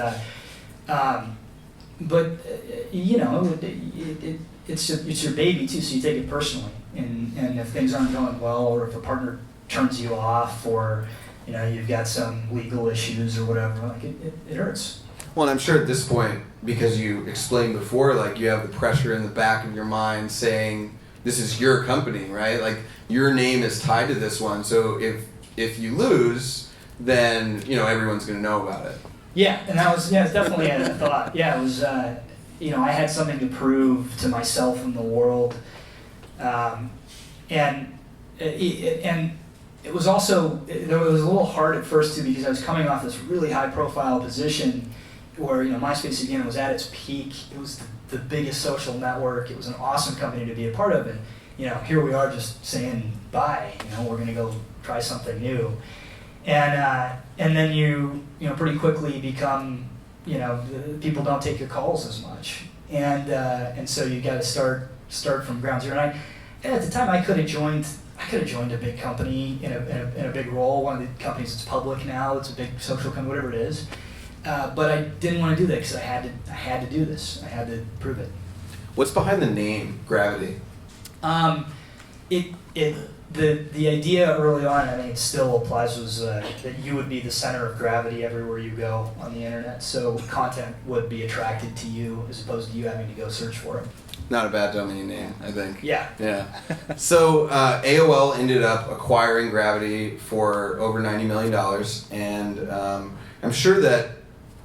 it's your baby too, so you take it personally. And if things aren't going well, or if a partner turns you off, or you've got some legal issues or whatever, it hurts. Well, and I'm sure at this point, because you explained before, you have the pressure in the back of your mind saying this is your company, right? Like, your name is tied to this one. So if you lose, then everyone's going to know about it. Yeah, and that was it's definitely a thought. Yeah, it was I had something to prove to myself and the world, and it was also it was a little hard at first too, because I was coming off this really high profile position where MySpace again was at its peak. It was the biggest social network. It was an awesome company to be a part of, and here we are just saying bye. We're going to go try something new. And then you pretty quickly become, people don't take your calls as much, and so you got to start from ground zero. And at the time, I could have joined a big company in a big role, one of the companies that's public now. It's a big social company, whatever it is. But I didn't want to do that because I had to do this. I had to prove it. What's behind the name Gravity? The idea early on, I think it still applies, was that you would be the center of gravity everywhere you go on the internet. So content would be attracted to you as opposed to you having to go search for it. Not a bad domain name, I think. Yeah. Yeah. So AOL ended up acquiring Gravity for over $90 million, and I'm sure that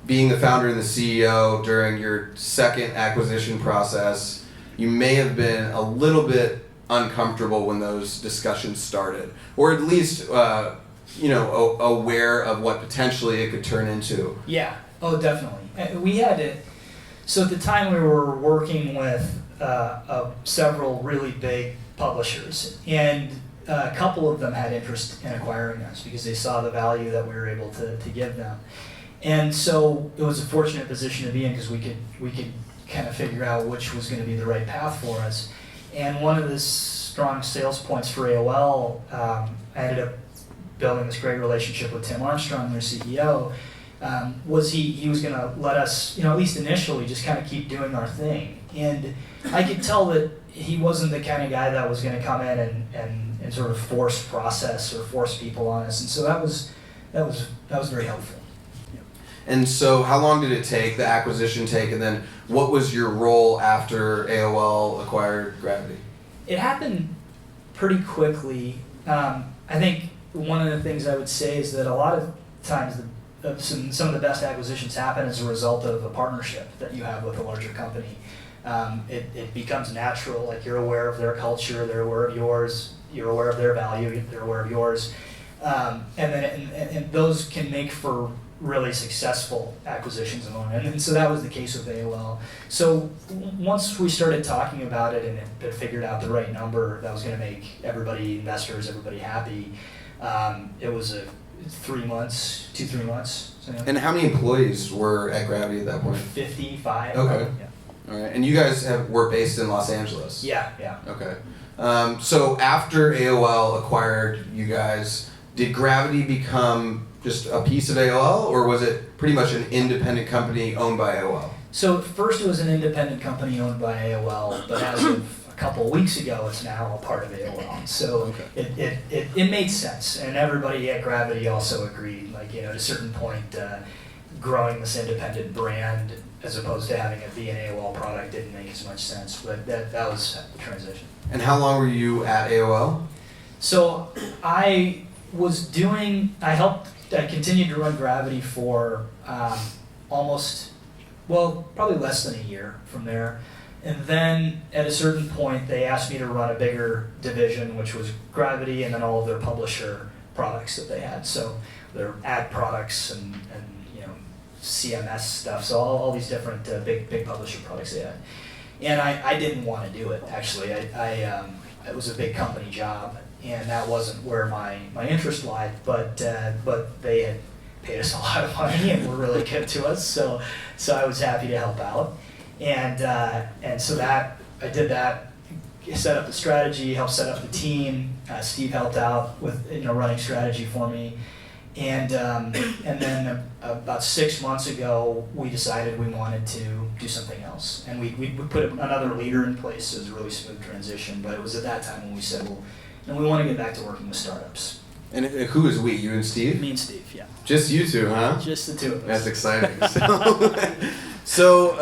being the founder and the CEO during your second acquisition process, you may have been a little bit uncomfortable when those discussions started, or at least aware of what potentially it could turn into. Yeah. Oh, definitely. We had to. So at the time, we were working with several really big publishers, and a couple of them had interest in acquiring us because they saw the value that we were able to give them. And so it was a fortunate position to be in, because we could kind of figure out which was going to be the right path for us. And one of the strong sales points for AOL, I ended up building this great relationship with Tim Armstrong, their CEO, was he was going to let us, at least initially, just kind of keep doing our thing. And I could tell that he wasn't the kind of guy that was going to come in and sort of force process or force people on us. And so that was very helpful. And so how long did the acquisition take, and then what was your role after AOL acquired Gravity? It happened pretty quickly. I think one of the things I would say is that a lot of times some of the best acquisitions happen as a result of a partnership that you have with a larger company. It becomes natural, like you're aware of their culture, they're aware of yours, you're aware of their value, they're aware of yours. And those can make for really successful acquisitions and so that was the case with AOL. So once we started talking about it and it figured out the right number that was going to make investors, everybody happy, it was 3 months. So, And how many employees were at Gravity at that point? 55. Okay. Yeah. All right. And you guys were based in Los Angeles? Yeah. Okay. So after AOL acquired you guys, did Gravity become just a piece of AOL, or was it pretty much an independent company owned by AOL? So at first it was an independent company owned by AOL, but as of a couple of weeks ago, it's now a part of AOL. So it made sense, and everybody at Gravity also agreed. At a certain point, growing this independent brand as opposed to having it be an AOL product didn't make as much sense. But that was the transition. And how long were you at AOL? So I continued to run Gravity for probably less than a year from there. And then at a certain point, they asked me to run a bigger division, which was Gravity and then all of their publisher products that they had. So their ad products and CMS stuff. So all these different big publisher products they had. And I didn't want to do it, actually. It was a big company job, and that wasn't where my interest lied, but they had paid us a lot of money and were really good to us, so I was happy to help out. And so that I did that, set up the strategy, helped set up the team. Steve helped out with running strategy for me. And then about 6 months ago, we decided we wanted to do something else. And we put another leader in place, so it was a really smooth transition. But it was at that time when we said, we want to get back to working with startups. And who is we? You and Steve? Me and Steve, yeah. Just you two, huh? Just the two of us. That's exciting. So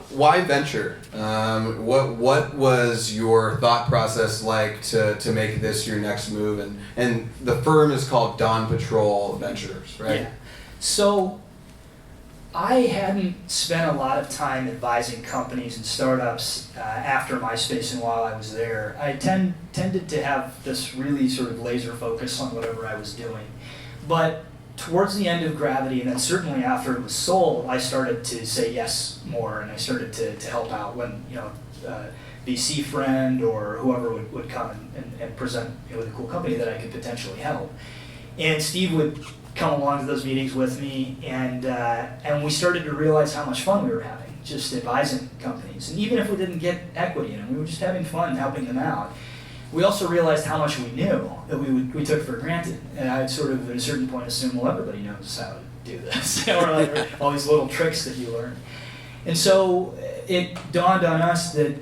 why venture? What was your thought process like to make this your next move? And the firm is called Dawn Patrol Ventures, right? Yeah. So I hadn't spent a lot of time advising companies and startups after MySpace and while I was there. I tended to have this really sort of laser focus on whatever I was doing. But towards the end of Gravity, and then certainly after it was sold, I started to say yes more, and I started to help out when VC friend or whoever would come and present with a cool company that I could potentially help. And Steve would come along to those meetings with me, and we started to realize how much fun we were having, just advising companies. And even if we didn't get equity in them, we were just having fun helping them out. We also realized how much we knew that we took for granted. And I sort of, at a certain point, assumed, well, everybody knows how to do this, or like all these little tricks that you learn. And so it dawned on us that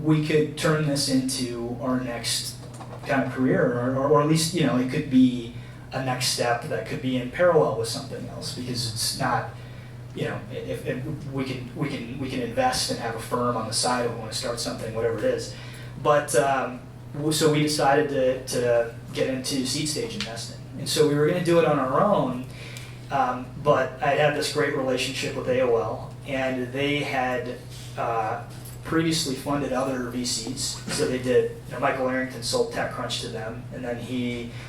we could turn this into our next kind of career, or at least, it could be a next step that could be in parallel with something else, because it's not, if we can invest and have a firm on the side if we want to start something, whatever it is. But so we decided to get into seed stage investing. And so we were going to do it on our own, but I had this great relationship with AOL, and they had previously funded other VCs. So they did, Michael Arrington sold TechCrunch to them, and then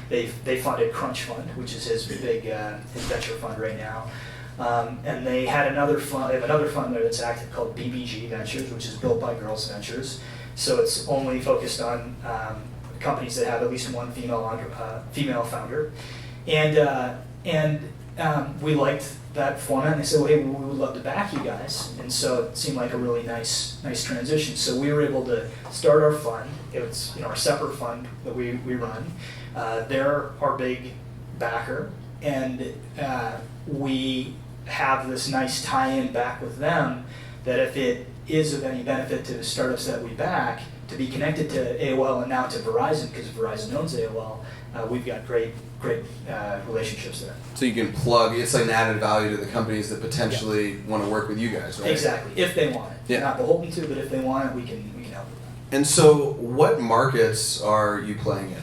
they funded Crunch Fund, which is his big venture fund right now. And they had another fund there that's active called BBG Ventures, which is built by Girls Ventures. So it's only focused on companies that have at least one female founder, and we liked that format. And they said, well, hey, we would love to back you guys, and so it seemed like a really nice transition. So we were able to start our fund. It was our separate fund that we run. They're our big backer, and we have this nice tie-in back with them that if it is of any benefit to the startups that we back, to be connected to AOL and now to Verizon, because Verizon owns AOL, we've got great relationships there. So you can plug, it's like an added value to the companies that potentially want to work with you guys, right? Exactly, if they want it. Yeah. Not beholden to, but if they want it, we can help with that. And so what markets are you playing in?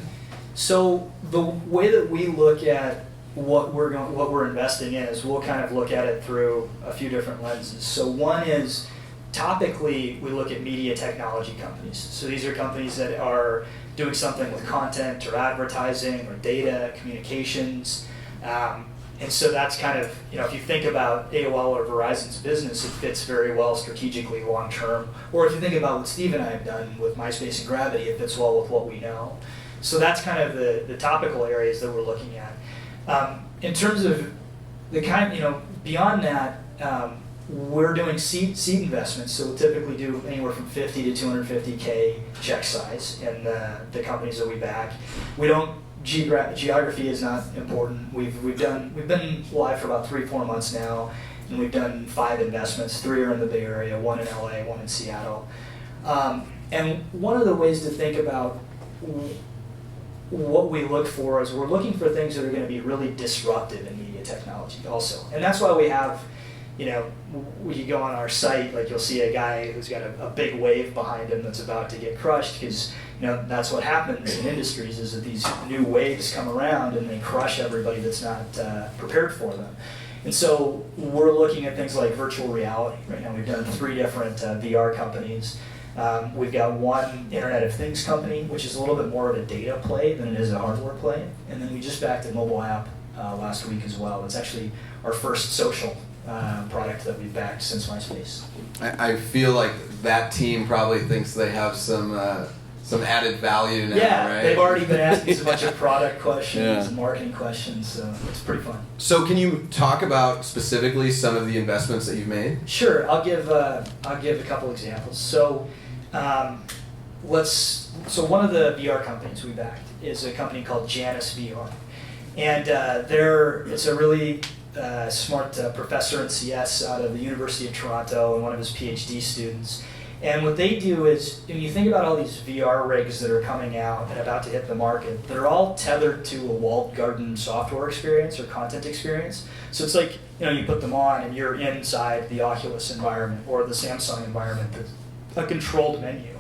So the way that we look at what we're investing in is we'll kind of look at it through a few different lenses. So one is, topically, we look at media technology companies. So these are companies that are doing something with content or advertising or data, communications. And so that's kind of, if you think about AOL or Verizon's business, it fits very well strategically long term. Or if you think about what Steve and I have done with MySpace and Gravity, it fits well with what we know. So that's kind of the topical areas that we're looking at. In terms of the beyond that, we're doing seed investments, so we'll typically do anywhere from 50 to 250K check size in the companies that we back. We don't, geography is not important. We've been live for about 3-4 months now, and we've done 5 investments. 3 are in the Bay Area, 1 in LA, 1 in Seattle. And one of the ways to think about what we look for is we're looking for things that are going to be really disruptive in media technology also. And that's why we have, when you go on our site, like you'll see a guy who's got a big wave behind him that's about to get crushed because, that's what happens in industries is that these new waves come around and they crush everybody that's not prepared for them. And so we're looking at things like virtual reality. Right now we've done 3 different VR companies. We've got one Internet of Things company, which is a little bit more of a data play than it is a hardware play. And then we just backed a mobile app last week as well. It's actually our first social product that we've backed since MySpace. I feel like that team probably thinks they have some added value now, right? They've already been asking us a bunch of product questions and marketing questions, so it's pretty fun. So can you talk about specifically some of the investments that you've made? Sure, I'll give a couple examples. So one of the VR companies we backed is a company called Janus VR, and it's a really smart professor in CS out of the University of Toronto and one of his PhD students. And what they do is, when you think about all these VR rigs that are coming out and about to hit the market, they're all tethered to a walled garden software experience or content experience. So it's like, you put them on and you're inside the Oculus environment or the Samsung environment that's a controlled menu.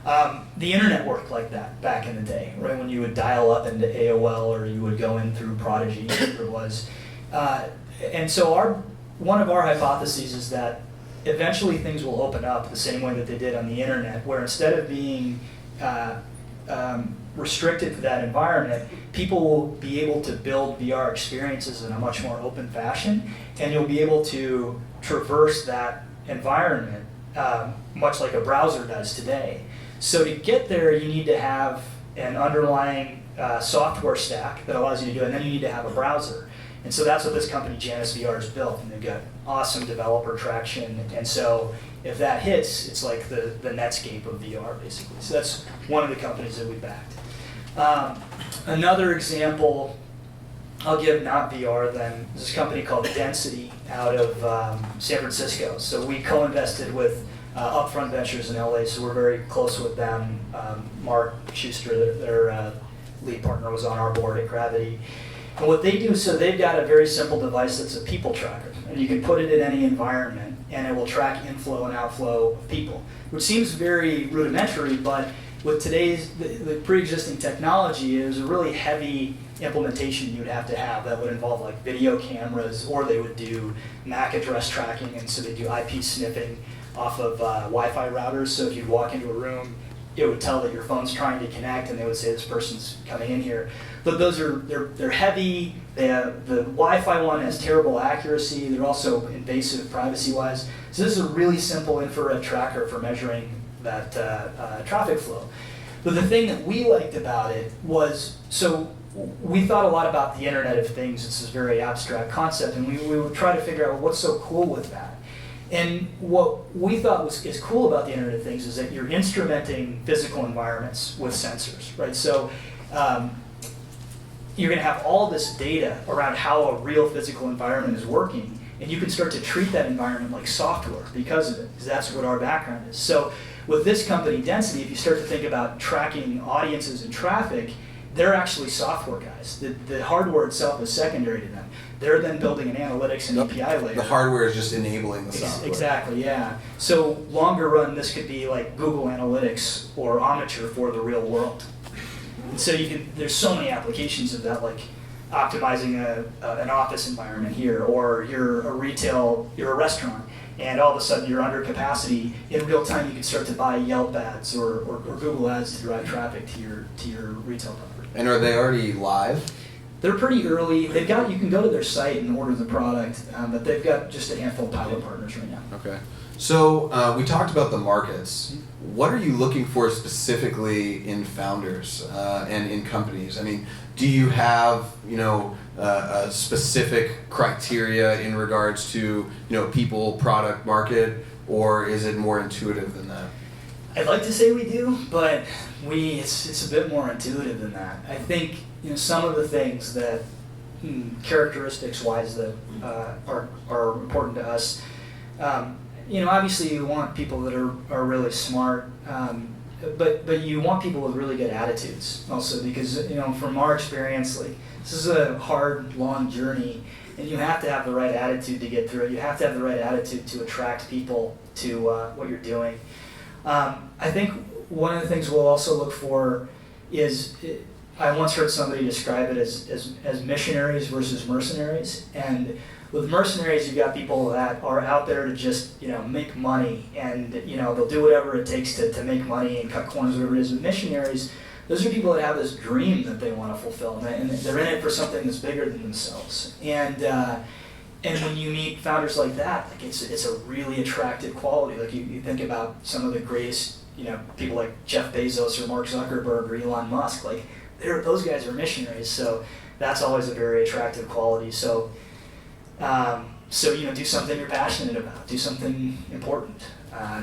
The internet worked like that back in the day, right? When you would dial up into AOL or you would go in through Prodigy, whatever it was. And so one of our hypotheses is that eventually things will open up the same way that they did on the internet, where instead of being restricted to that environment, people will be able to build VR experiences in a much more open fashion, and you'll be able to traverse that environment much like a browser does today. So to get there, you need to have an underlying software stack that allows you to do it, and then you need to have a browser. And so that's what this company, Janus VR, has built, and they've got awesome developer traction. And so if that hits, it's like the Netscape of VR, basically. So that's one of the companies that we backed. Another example, I'll give not VR then, is this company called Density out of San Francisco. So we co-invested with Upfront Ventures in LA, so we're very close with them. Mark Schuster, their lead partner, was on our board at Gravity. And what they do, so they've got a very simple device that's a people tracker. And you can put it in any environment, and it will track inflow and outflow of people, which seems very rudimentary, but with today's, the pre-existing technology, is a really heavy implementation you would have to have that would involve like video cameras, or they would do MAC address tracking, and so they do IP sniffing off of Wi-Fi routers. So if you walk into a room, it would tell that your phone's trying to connect, and they would say this person's coming in here. But those they're heavy. The Wi-Fi one has terrible accuracy. They're also invasive privacy-wise. So this is a really simple infrared tracker for measuring that traffic flow. But the thing that we liked about it was, so we thought a lot about the Internet of Things. It's this very abstract concept, and we would try to figure out what's so cool with that. And what we thought is cool about the Internet of Things is that you're instrumenting physical environments with sensors, right? So you're going to have all this data around how a real physical environment is working, and you can start to treat that environment like software because of it, because that's what our background is. So with this company, Density, if you start to think about tracking audiences and traffic, they're actually software guys. The hardware itself is secondary to them. They're then building an analytics and API layer. The hardware is just enabling the software. Exactly, yeah. So longer run, this could be like Google Analytics or Omniture for the real world. And so there's so many applications of that, like optimizing an office environment here, or you're a restaurant, and all of a sudden you're under capacity. In real time, you can start to buy Yelp ads or Google ads to drive traffic to your retail property. And are they already live? They're pretty early. You can go to their site and order the product, but they've got just a handful of pilot partners right now. Okay. So we talked about the markets. What are you looking for specifically in founders and in companies? I mean, do you have a specific criteria in regards to people, product, market, or is it more intuitive than that? I'd like to say we do, but it's a bit more intuitive than that. I think some of the things that characteristics-wise that are important to us. Obviously you want people that are really smart, but you want people with really good attitudes also, because from our experience, like, this is a hard, long journey, and you have to have the right attitude to get through it. You have to have the right attitude to attract people to what you're doing. I think one of the things we'll also look for is, I once heard somebody describe it as missionaries versus mercenaries. And with mercenaries, you've got people that are out there to just make money, and they'll do whatever it takes to make money and cut corners, whatever it is. With missionaries, those are people that have this dream that they want to fulfill, and they're in it for something that's bigger than themselves. And when you meet founders like that, like it's a really attractive quality. Like you think about some of the greatest people like Jeff Bezos or Mark Zuckerberg or Elon Musk, like those guys are missionaries. So that's always a very attractive quality. So do something you're passionate about, do something important,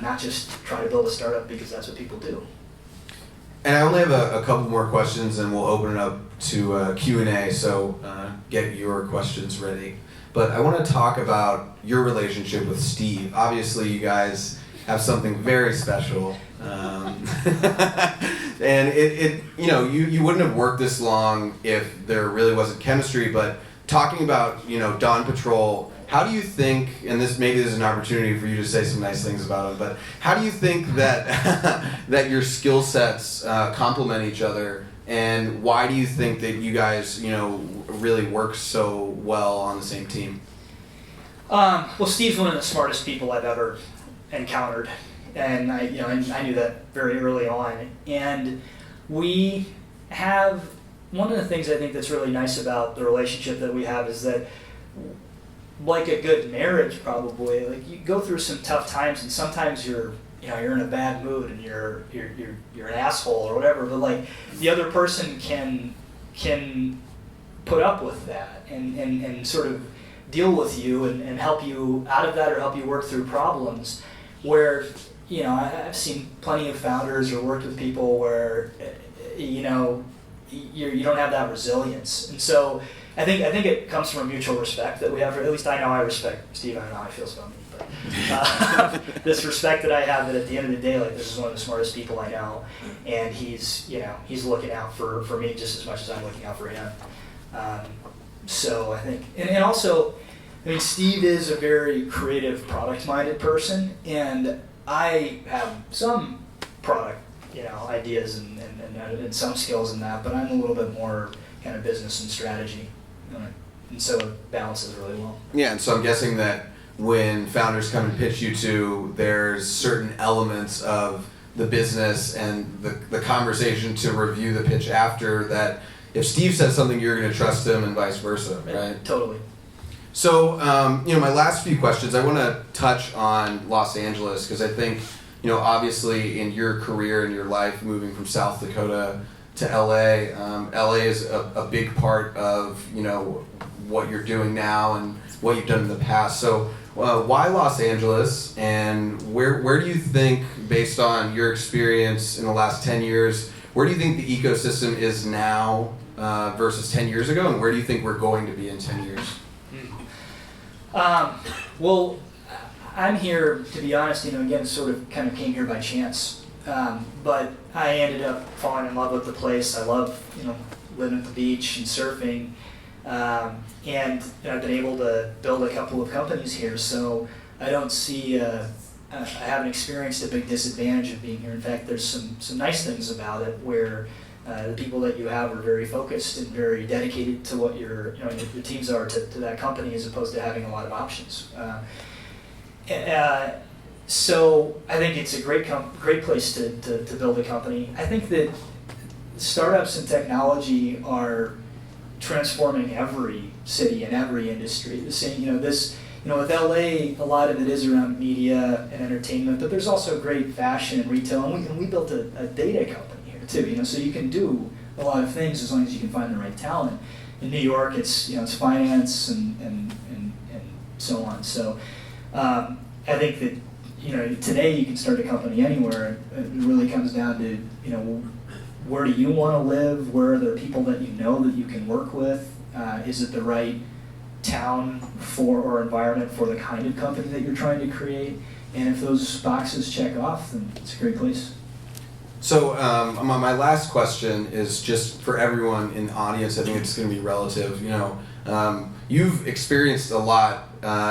not just try to build a startup because that's what people do. And I only have a couple more questions, and we'll open it up to Q&A, so get your questions ready. But I want to talk about your relationship with Steve. Obviously, you guys have something very special. And you wouldn't have worked this long if there really wasn't chemistry, but talking about, Dawn Patrol, how do you think, and maybe this is an opportunity for you to say some nice things about it, but how do you think that that your skill sets complement each other, and why do you think that you guys, really work so well on the same team? Well, Steve's one of the smartest people I've ever encountered, and I knew that very early on. And we have, one of the things I think that's really nice about the relationship that we have is that, like a good marriage probably, like you go through some tough times, and sometimes you're in a bad mood and you're an asshole or whatever, but like the other person can put up with that and sort of deal with you and help you out of that, or help you work through problems. Where I've seen plenty of founders or worked with people where you don't have that resilience. And so I think it comes from a mutual respect that we have. At least I know I respect Steve. I don't know how he feels about me, but this respect that I have, that at the end of the day, like, this is one of the smartest people I know, and he's looking out for me just as much as I'm looking out for him. So I think, and also, Steve is a very creative, product-minded person, and I have some product, ideas and some skills in that, but I'm a little bit more kind of business and strategy, and so it balances really well. Yeah, and so I'm guessing that when founders come and pitch you to, there's certain elements of the business and the conversation to review the pitch after that. If Steve says something, you're going to trust him, and vice versa, right? Totally. So, my last few questions, I want to touch on Los Angeles, because I think, obviously in your career and your life, moving from South Dakota to LA, LA is a big part of, what you're doing now and what you've done in the past. So, why Los Angeles, and where do you think, based on your experience in the last 10 years, where do you think the ecosystem is now versus 10 years ago, and where do you think we're going to be in 10 years? Well, I'm here, to be honest, again, sort of kind of came here by chance. But I ended up falling in love with the place. I love, living at the beach and surfing. And I've been able to build a couple of companies here, so I don't see, I haven't experienced a big disadvantage of being here. In fact, there's some nice things about it, where the people that you have are very focused and very dedicated to what your teams are to that company, as opposed to having a lot of options. So I think it's a great place to build a company. I think that startups and technology are transforming every city and every industry. The same, with LA, a lot of it is around media and entertainment, but there's also great fashion and retail, and we built a data company here too. So you can do a lot of things as long as you can find the right talent. In New York, it's it's finance and so on. So I think that today you can start a company anywhere. It really comes down to where do you want to live? Where are there people that that you can work with? Is it the right town or environment for the kind of company that you're trying to create? And if those boxes check off, then it's a great place. So my last question is just for everyone in the audience. I think it's going to be relative. You've experienced a lot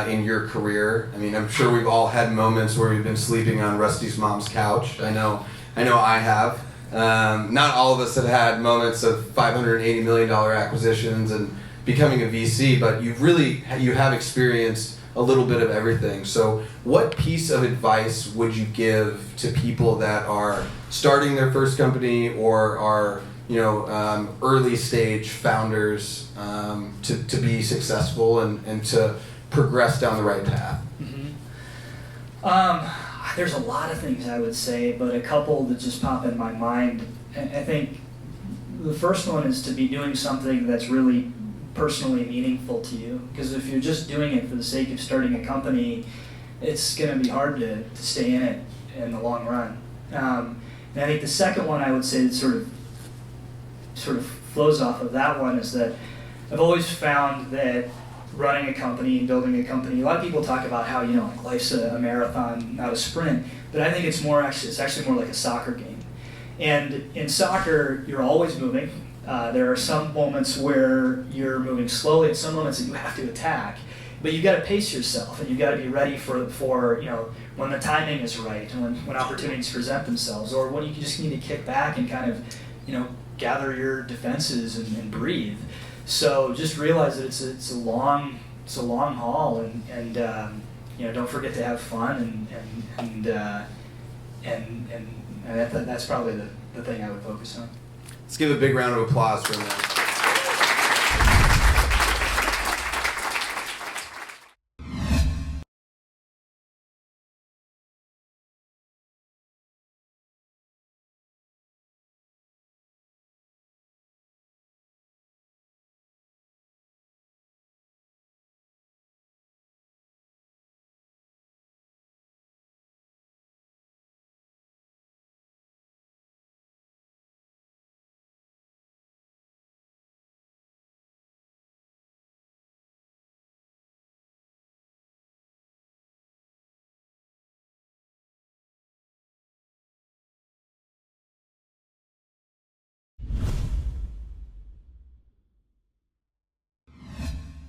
in your career. I mean, I'm sure we've all had moments where we've been sleeping on Rusty's mom's couch. I know I have. Not all of us have had moments of $580 million acquisitions and becoming a VC, but you have experienced a little bit of everything. So what piece of advice would you give to people that are starting their first company or are early stage founders to be successful and to progress down the right path? There's a lot of things I would say, but a couple that just pop in my mind. I think the first one is to be doing something that's really personally meaningful to you. Because if you're just doing it for the sake of starting a company, it's going to be hard to stay in it in the long run. And I think the second one I would say that sort of flows off of that one is that I've always found that running a company and building a company, a lot of people talk about how life's a marathon, not a sprint, but I think it's actually more like a soccer game. And in soccer, you're always moving. There are some moments where you're moving slowly and some moments that you have to attack. But you've got to pace yourself and you've got to be ready for when the timing is right and when opportunities present themselves, or when you just need to kick back and kind of gather your defenses and breathe. So just realize that it's a long haul and don't forget to have fun and that's probably the thing I would focus on. Let's give a big round of applause for that.